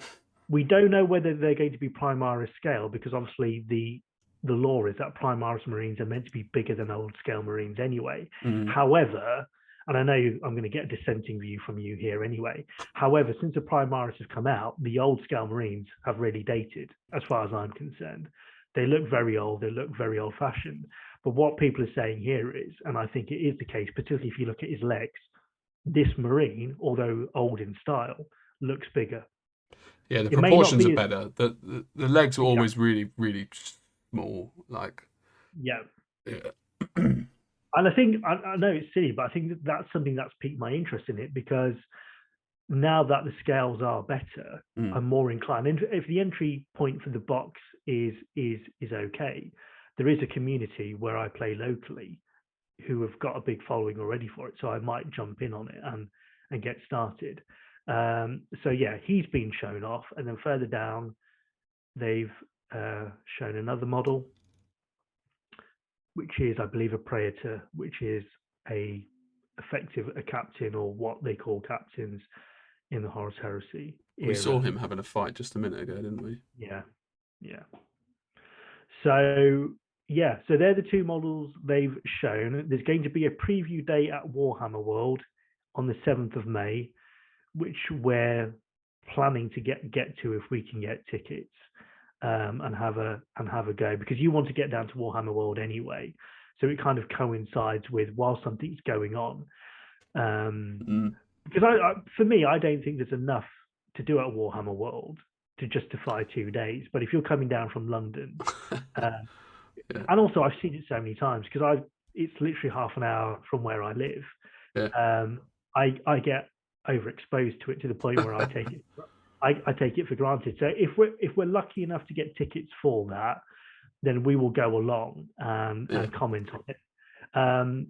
we don't know whether they're going to be Primaris scale, because obviously the law is that Primaris Marines are meant to be bigger than old scale Marines anyway. However, and I know I'm going to get a dissenting view from you here anyway. However, since the Primaris have come out, the old scale Marines have really dated, as far as I'm concerned. They look very old. They look very old fashioned. But what people are saying here is, and I think it is the case, particularly if you look at his legs, this Marine, although old in style, looks bigger. Yeah, the proportions are better. The legs were always really, really small. Like, and I think, I know it's silly, but I think that's something that's piqued my interest in it, because now that the scales are better, I'm more inclined. And if the entry point for the box is okay, there is a community where I play locally who have got a big following already for it, so I might jump in on it and get started. So yeah, he's been shown off, and then further down they've shown another model, which is, I believe, a Praetor, which is a captain, or what they call captains in the Horus Heresy era. We saw him having a fight just a minute ago, didn't we? Yeah. So they're the 2 models they've shown. There's going to be a preview day at Warhammer World on the 7th of May, which we're planning to get to if we can get tickets, and have a go, because you want to get down to Warhammer World anyway. So it kind of coincides with while something's going on. Because for me, I don't think there's enough to do at Warhammer World to justify 2 days. But if you're coming down from London, and also I've seen it so many times, because it's literally half an hour from where I live. I get overexposed to it to the point where I take it for granted. So if we're lucky enough to get tickets for that, then we will go along and comment on it.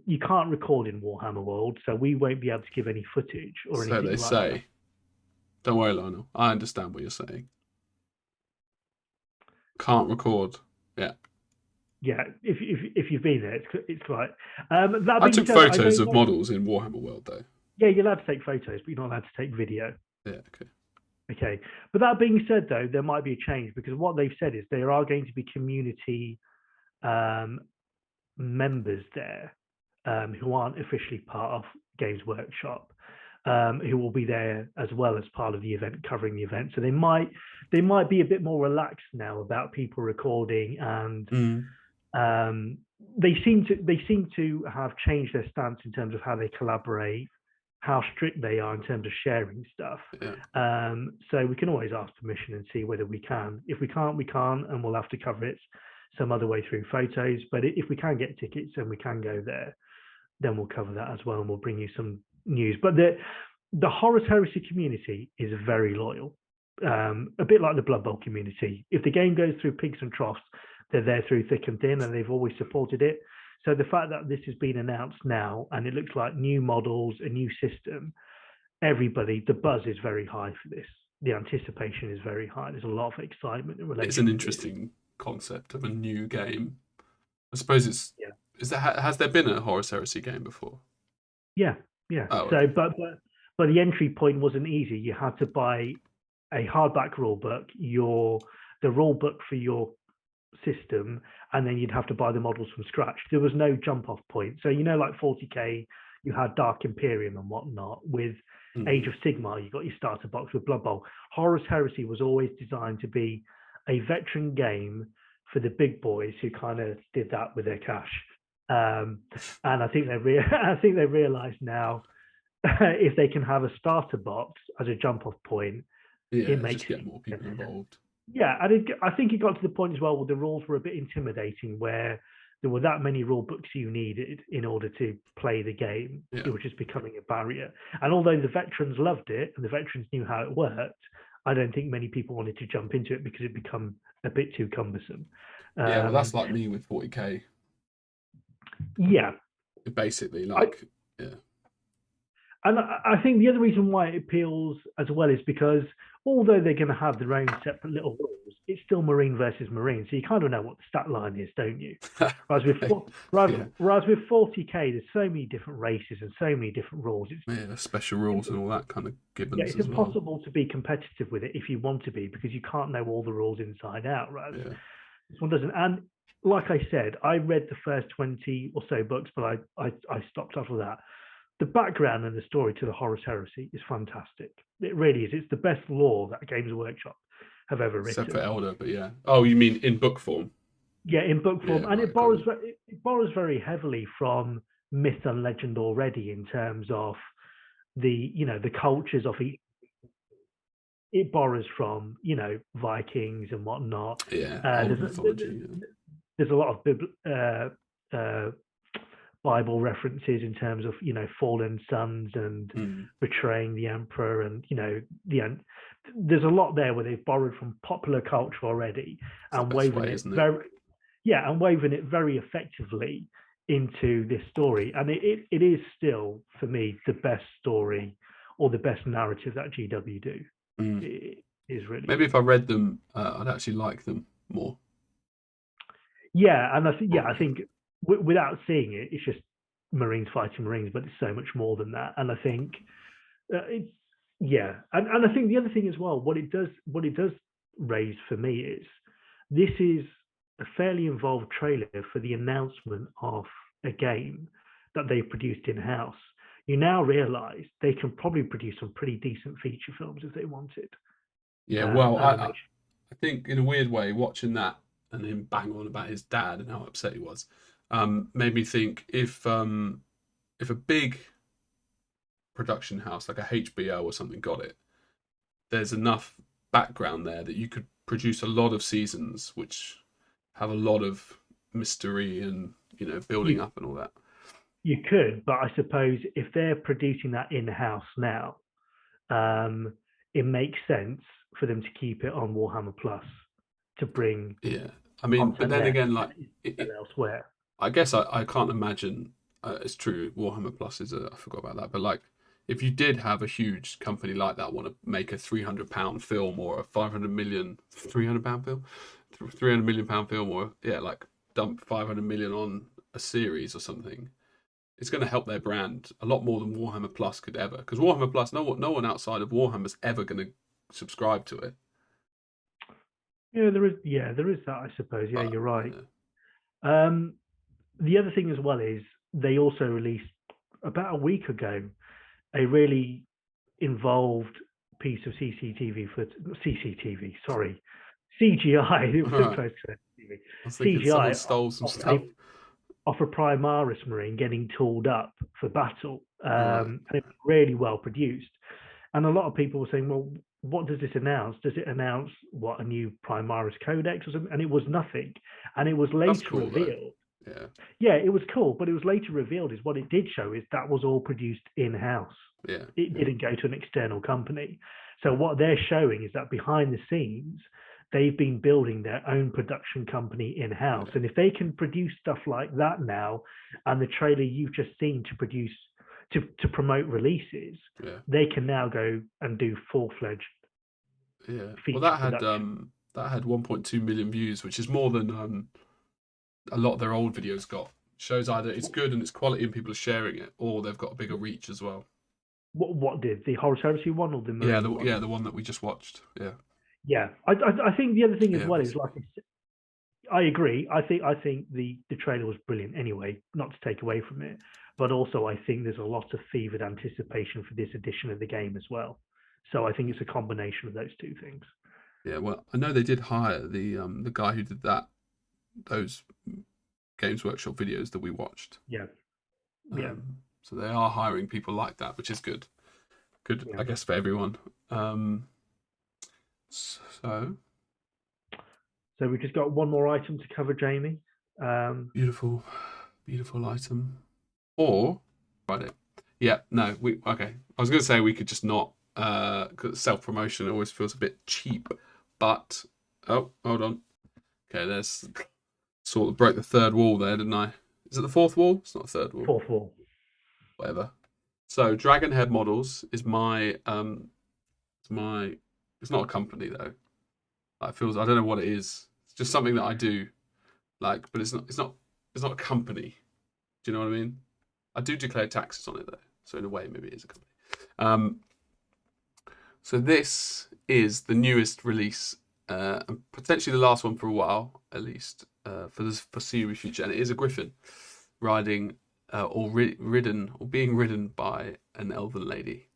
You can't record in Warhammer World, so we won't be able to give any footage or anything. So they say. That. Don't worry, Lionel. I understand what you're saying. Can't record. Yeah, if you've been there, it's quite. I took photos of models in Warhammer World, though. Yeah, you're allowed to take photos, but you're not allowed to take video. Yeah, okay. Okay. But that being said, though, there might be a change because what they've said is there are going to be community members there who aren't officially part of Games Workshop, who will be there as well as part of the event, covering the event. So they might be a bit more relaxed now about people recording, and they seem to have changed their stance in terms of how they collaborate, how strict they are in terms of sharing stuff. Yeah. So we can always ask permission and see whether we can. If we can't, we can't, and we'll have to cover it some other way through photos. But if we can get tickets and we can go there, then we'll cover that as well, and we'll bring you some news. But the Horus Heresy community is very loyal, a bit like the Blood Bowl community. If the game goes through peaks and troughs, they're there through thick and thin, and they've always supported it. So the fact that this has been announced now, and it looks like new models, a new system, the buzz is very high for this. The anticipation is very high. There's a lot of excitement in relation. It's an interesting concept of a new game. I suppose it's. Yeah. Has there been a Horus Heresy game before? Yeah. Oh, so, okay. but the entry point wasn't easy. You had to buy a hardback rule book, the rule book for your system, and then you'd have to buy the models from scratch. There was no jump off point. So like 40k, you had Dark Imperium and whatnot. With Age of Sigmar, you got your starter box with Blood Bowl. Horus Heresy was always designed to be a veteran game for the big boys who kind of did that with their cash. And I think they realize now if they can have a starter box as a jump off point, it makes get more people involved. Yeah, and I think it got to the point as well where the rules were a bit intimidating, where there were that many rule books you needed in order to play the game. Yeah. It was just becoming a barrier. And although the veterans loved it and the veterans knew how it worked, I don't think many people wanted to jump into it because it become a bit too cumbersome. Yeah, well, that's like me with 40k. Yeah. Basically, yeah. And I think the other reason why it appeals as well is because although they're going to have their own separate little rules, it's still Marine versus Marine. So you kind of know what the stat line is, don't you? Whereas with 40k, there's so many different races and so many different rules. Special rules and all that kind of gibbons. Yeah, it's impossible to be competitive with it if you want to be, because you can't know all the rules inside out, right? Yeah. This one doesn't. And like I said, I read the first 20 or so books, but I stopped after that. The background and the story to the Horus Heresy is fantastic. It really is. It's the best lore that Games Workshop have ever written. Except for Elder, but yeah. Oh, you mean in book form? Yeah, in book form. And it borrows very heavily from myth and legend already in terms of the cultures of each. It borrows from, Vikings and whatnot. Yeah, mythology. There's a lot of Bible references in terms of fallen sons and betraying the emperor, and there's a lot there where they've borrowed from popular culture already and woven it very effectively into this story. And it is still, for me, the best story or the best narrative that GW do. It is really. Maybe if I read them, I'd actually like them more. Yeah, and I think. Without seeing it, it's just Marines fighting Marines, but it's so much more than that. And I think and I think the other thing as well, what it does raise for me is this is a fairly involved trailer for the announcement of a game that they've produced in-house. You now realise they can probably produce some pretty decent feature films if they wanted. Yeah, well, I think in a weird way, watching that and him bang on about his dad and how upset he was, made me think if a big production house like a HBO or something got it, there's enough background there that you could produce a lot of seasons which have a lot of mystery and building up and all that. You could, but I suppose if they're producing that in-house now, it makes sense for them to keep it on Warhammer Plus to bring. Yeah, I mean, but then again, like elsewhere. I guess I can't imagine. It's true, Warhammer Plus is I forgot about that. But like, if you did have a huge company like that want to make a £300 film or a £500 million film, £300 million film, or like dump 500 million on a series or something, it's going to help their brand a lot more than Warhammer Plus could ever. Because Warhammer Plus, no one outside of Warhammer is ever going to subscribe to it. Yeah, there is. Yeah, there is that. I suppose. Yeah, But, you're right. yeah. The other thing as well is they also released about a week ago a really involved piece of CGI. It was so Right. close to TV. I was thinking someone CGI stole some of stuff. a Primaris Marine getting tooled up for battle, Right. and it was really well produced. And a lot of people were saying, well, what does this announce? Does it announce a new Primaris Codex or something? And it was nothing. And it was later cool, revealed. Yeah. Yeah, it was cool, but it was later revealed is what it did show is that was all produced in-house. Yeah. It didn't go to an external company. So what they're showing is that behind the scenes, they've been building their own production company in-house. Yeah. And if they can produce stuff like that now, and the trailer you've just seen to promote releases, they can now go and do full-fledged. Yeah. Well, that had 1.2 million views, which is more than a lot of their old videos got. Shows either it's good and it's quality and people are sharing it, or they've got a bigger reach as well. What did the Horus Heresy one or the Marine one? Yeah, the one that we just watched. Yeah. Yeah, I think the other thing as well is like I agree. I think the trailer was brilliant anyway, not to take away from it, but also I think there's a lot of fevered anticipation for this edition of the game as well. So I think it's a combination of those two things. Yeah, well, I know they did hire the guy who did those Games Workshop videos that we watched. Yeah. So they are hiring people like that, which is good. Good, I guess, for everyone. So we've just got one more item to cover, Jamie. Beautiful item. Or right. Yeah, no, okay. I was going to say we could just not. Self-promotion always feels a bit cheap, but hold on. Okay, there's sort of broke the third wall there, didn't I? Is it the fourth wall? It's not the third wall. Fourth wall. Whatever. So Dragon Head Models is my it's not a company though. It feels, I don't know what it is. It's just something that I do, but it's not a company. Do you know what I mean? I do declare taxes on it though, so in a way maybe it is a company. So this is the newest release, and potentially the last one for a while, at least for the foreseeable future, and it is a griffin riding being ridden by an elven lady,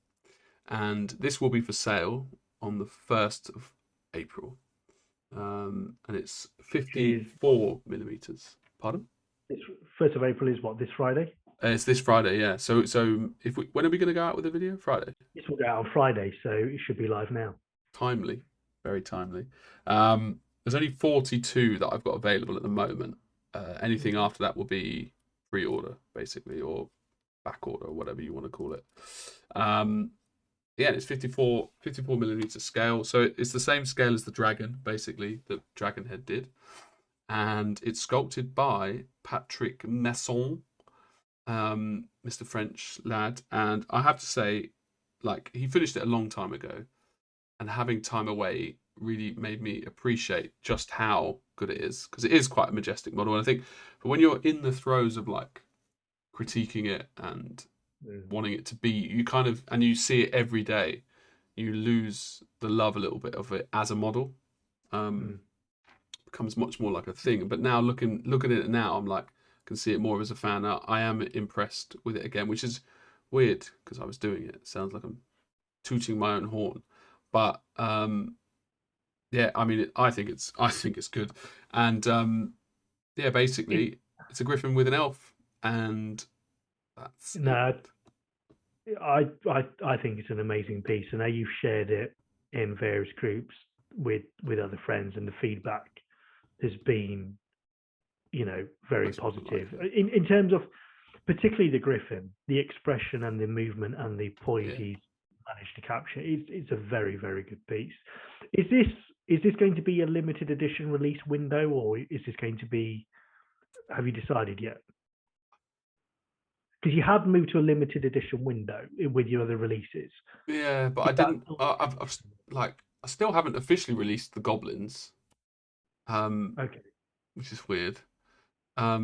and this will be for sale on the 1st of April. And it's 54 millimeters. Pardon? It's 1st of April is what, this Friday? It's this Friday, yeah. So when are we going to go out with the video? Friday. This will go out on Friday, so it should be live now. Timely, very timely. There's only 42 that I've got available at the moment. Anything after that will be pre-order, basically, or back order, or whatever you want to call it. Yeah, it's 54 millimeter scale, so it's the same scale as the dragon, basically, that Dragon Head did, and it's sculpted by Patrick Masson, Mr. French lad, and I have to say, he finished it a long time ago, and having time away really made me appreciate just how good it is, because it is quite a majestic model, and I think, but when you're in the throes of critiquing it and wanting it to be, you see it every day, you lose the love a little bit of it as a model. Becomes much more like a thing. But now looking at it now, I'm can see it more as a fan. I am impressed with it again, which is weird because I was doing it. It sounds like I'm tooting my own horn, but yeah, I mean, I think it's good, and yeah, basically, it's a griffin with an elf, and that's I think it's an amazing piece, and now you've shared it in various groups with other friends, and the feedback has been, very positive in terms of particularly the griffin, the expression and the movement and the poise he's managed to capture. It's a very, very good piece. Is this going to be a limited edition release window, or is this going to be? Have you decided yet? Because you have moved to a limited edition window with your other releases. Yeah, but I didn't. I still haven't officially released the goblins. Okay. Which is weird. I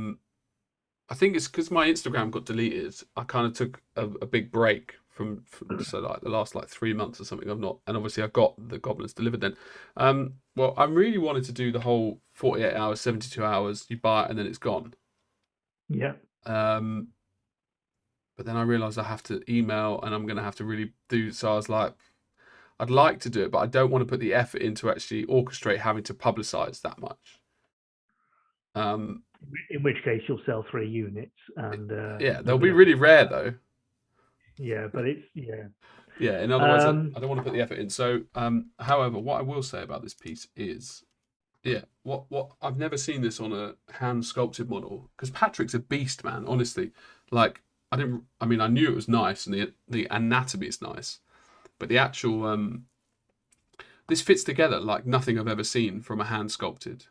think it's because my Instagram got deleted. I kind of took a big break from so like the last like 3 months or something. I've not, and obviously I've got the goblins delivered then. Well, I really wanted to do the whole 48 hours, 72 hours. You buy it and then it's gone. Yeah. But then I realised I have to email and I'm going to have to really do. So I was like, I'd like to do it, but I don't want to put the effort into actually orchestrate having to publicise that much. In which case you'll sell 3 units, and yeah, they'll be really rare though. Yeah, but it's yeah. In other words, I don't want to put the effort in. So, however, what I will say about this piece is, yeah, what I've never seen this on a hand sculpted model, because Patrick's a beast, man. Honestly, like I knew it was nice and the anatomy is nice, but the actual this fits together like nothing I've ever seen from a hand sculpted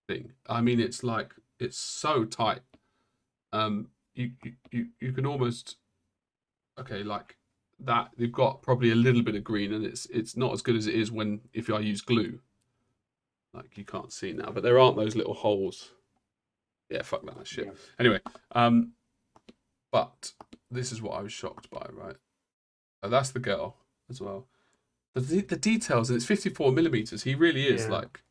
thing. I mean, it's like it's so tight. You can almost like that. You've got probably a little bit of green, and it's not as good as it is if I use glue. Like you can't see now, but there aren't those little holes. Yeah, fuck that shit. Yeah. Anyway, but this is what I was shocked by, right? So that's the girl as well. The details, and it's 54 millimeters. He really is like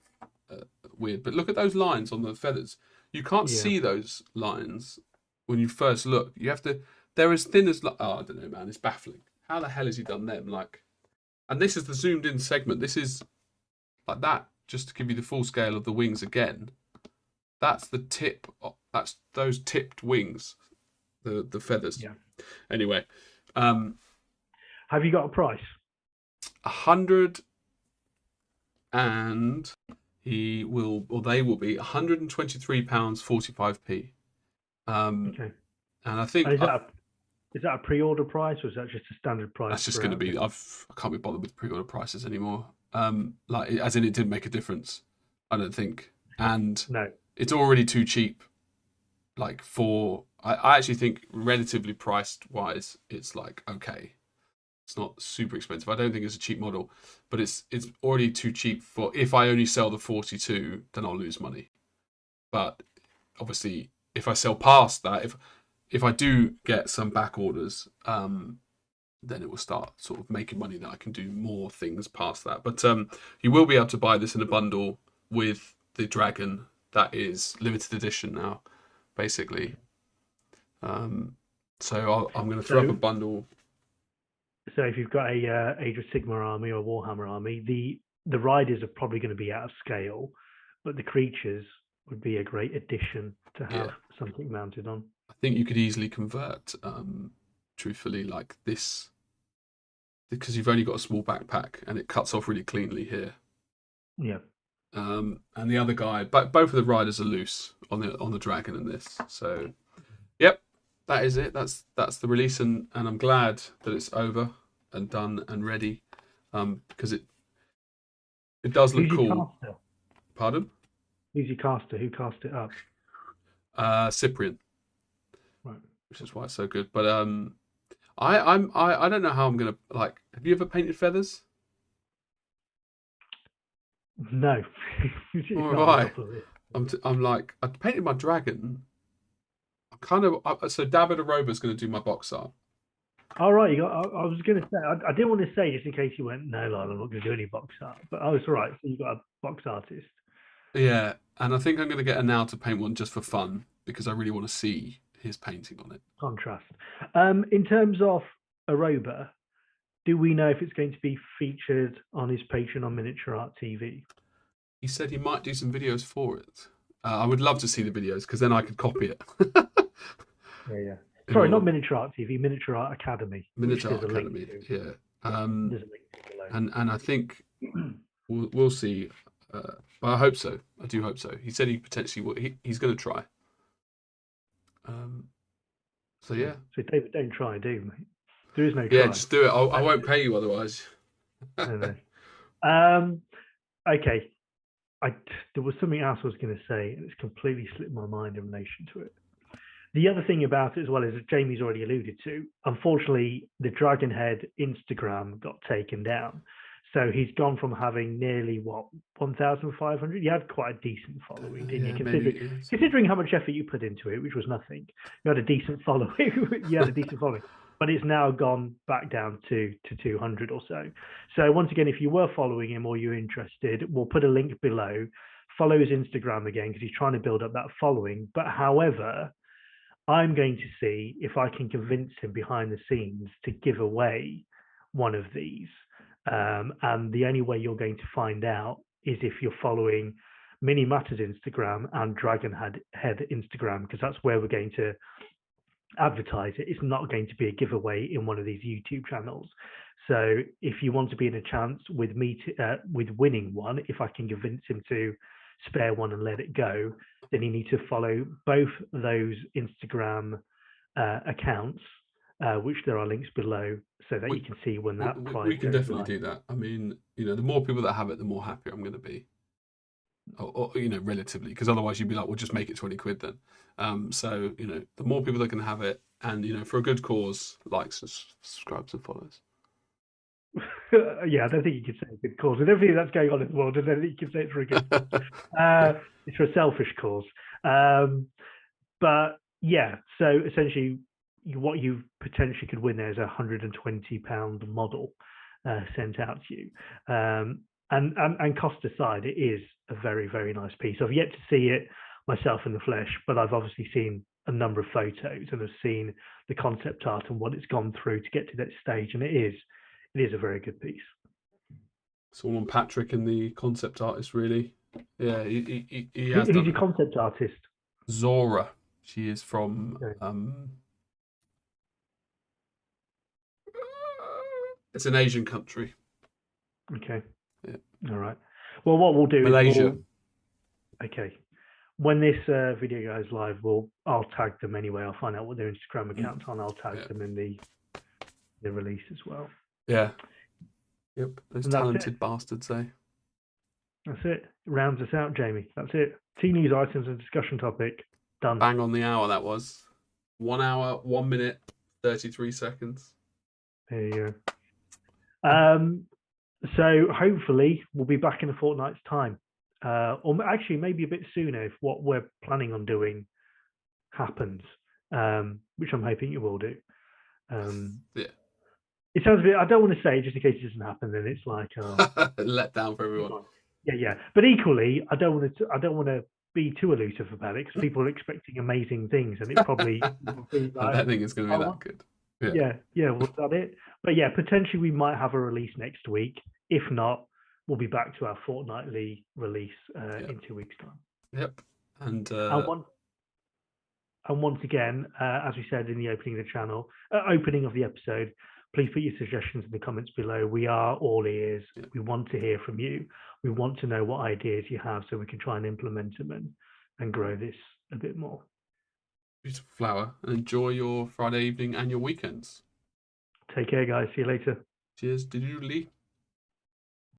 weird. But look at those lines on the feathers. You can't see those lines when you first look. You have to. They're as thin as. Oh, I don't know, man. It's baffling. How the hell has he done them? Like, and this is the zoomed in segment. This is like that. Just to give you the full scale of the wings again. That's the tip. That's those tipped wings. The feathers. Yeah. Anyway, have you got a price? 100, and they will be £123.45p. Okay. And I think is that a pre-order price, or is that just a standard price? That's just going to be. I can't be bothered with pre-order prices anymore. Like as in, it didn't make a difference. I don't think, and no, it's already too cheap. Like I actually think relatively priced wise, it's like okay. It's not super expensive. I don't think it's a cheap model, but it's already too cheap for if I only sell the 42, then I'll lose money. But obviously, if I sell past that, if I do get some back orders, then it will start sort of making money that I can do more things past that. But you will be able to buy this in a bundle with the dragon that is limited edition now, basically. So I'm going to throw up a bundle. So if you've got a Age of Sigmar army or Warhammer army, the riders are probably going to be out of scale, but the creatures would be a great addition to have something mounted on. I think you could easily convert, truthfully, like this, because you've only got a small backpack and it cuts off really cleanly here. Yeah. And the other guy, but both of the riders are loose on the dragon in this. So, yep. That is it. That's the release, and I'm glad that it's over and done and ready, because it does look cool. Caster? Pardon? Who's your caster? Who cast it up? Cyprian. Right. Which is why it's so good. But I don't know how I'm gonna like. Have you ever painted feathers? No. Why? I'm like I painted my dragon. So David Aroba's going to do my box art. All right, I was going to say, I didn't want to say just in case you went, no, Lyle, I'm not going to do any box art. But it's all right. So you've got a box artist. Yeah, and I think I'm going to get a now to paint one just for fun because I really want to see his painting on it. Contrast. In terms of Aroba, do we know if it's going to be featured on his Patreon on Miniature Art TV? He said he might do some videos for it. I would love to see the videos because then I could copy it. Yeah. Sorry, not Miniature Art TV, Miniature Art Academy. Miniature Art Academy, yeah. And I think we'll see. But I hope so. I do hope so. He said he potentially will. He's going to try. So yeah. So David, don't try, do mate. There is no try. Yeah, just do it. I won't pay you otherwise. Okay. There was something else I was going to say, and it's completely slipped my mind in relation to it. The other thing about it as well is that Jamie's already alluded to. Unfortunately, the Dragonhead Instagram got taken down. So he's gone from having nearly, 1,500? You had quite a decent following, didn't you? Considering how much effort you put into it, which was nothing. You had a decent following. but it's now gone back down to 200 or so. So once again, if you were following him or you're interested, we'll put a link below. Follow his Instagram again because he's trying to build up that following. But however, I'm going to see if I can convince him behind the scenes to give away one of these. And the only way you're going to find out is if you're following Mini Matter's Instagram and Dragon Head Instagram, because that's where we're going to advertise it. It's not going to be a giveaway in one of these YouTube channels. So if you want to be in a chance with me with winning one, if I can convince him to spare one and let it go, then you need to follow both those Instagram accounts, which there are links below, so that you can see when that prize we can goes definitely live. do that. I mean, the more people that have it, the more happier I'm going to be. Or relatively, because otherwise you'd be like, well, just make it 20 quid then. So the more people that can have it, and for a good cause, likes and subscribes and follows. Yeah, I don't think you can say a good cause with everything that's going on in the world. I don't think you can say it's for a good cause. It's for a selfish cause. But yeah, so essentially, what you potentially could win there is £120 model sent out to you. And cost aside, it is a very, very nice piece. I've yet to see it myself in the flesh, but I've obviously seen a number of photos and have seen the concept art and what it's gone through to get to that stage, and it is a very good piece. It's all on Patrick and the concept artist, really. Yeah, he has Who's done your concept artist? Zora. She is from it's an Asian country. Okay. Yeah. All right. Well, what we'll do Malaysia. Okay. When this video goes live, I'll tag them anyway. I'll find out what their Instagram accounts are, and I'll tag them in the release as well. Yeah. Yep. Those talented bastards, eh? That's it. Rounds us out, Jamie. That's it. 2 news items and discussion topic. Done. Bang on the hour, that was. 1 hour, 1 minute, 33 seconds. There you go. So hopefully we'll be back in a fortnight's time. Or actually maybe a bit sooner if what we're planning on doing happens, which I'm hoping it will do. Yeah. It sounds a bit, I don't want to say just in case it doesn't happen, then it's like let down for everyone. Yeah. But equally, I don't want to be too elusive about it because people are expecting amazing things, and it probably be like, I don't think it's going to be that good. Yeah, we'll done it. But yeah, potentially we might have a release next week. If not, we'll be back to our fortnightly release in 2 weeks' time. Yep. And once again, as we said in the opening of the channel, opening of the episode, please put your suggestions in the comments below. We are all ears. Yeah. We want to hear from you. We want to know what ideas you have so we can try and implement them and grow this a bit more. Beautiful flower. And enjoy your Friday evening and your weekends. Take care, guys. See you later. Cheers. Doodly.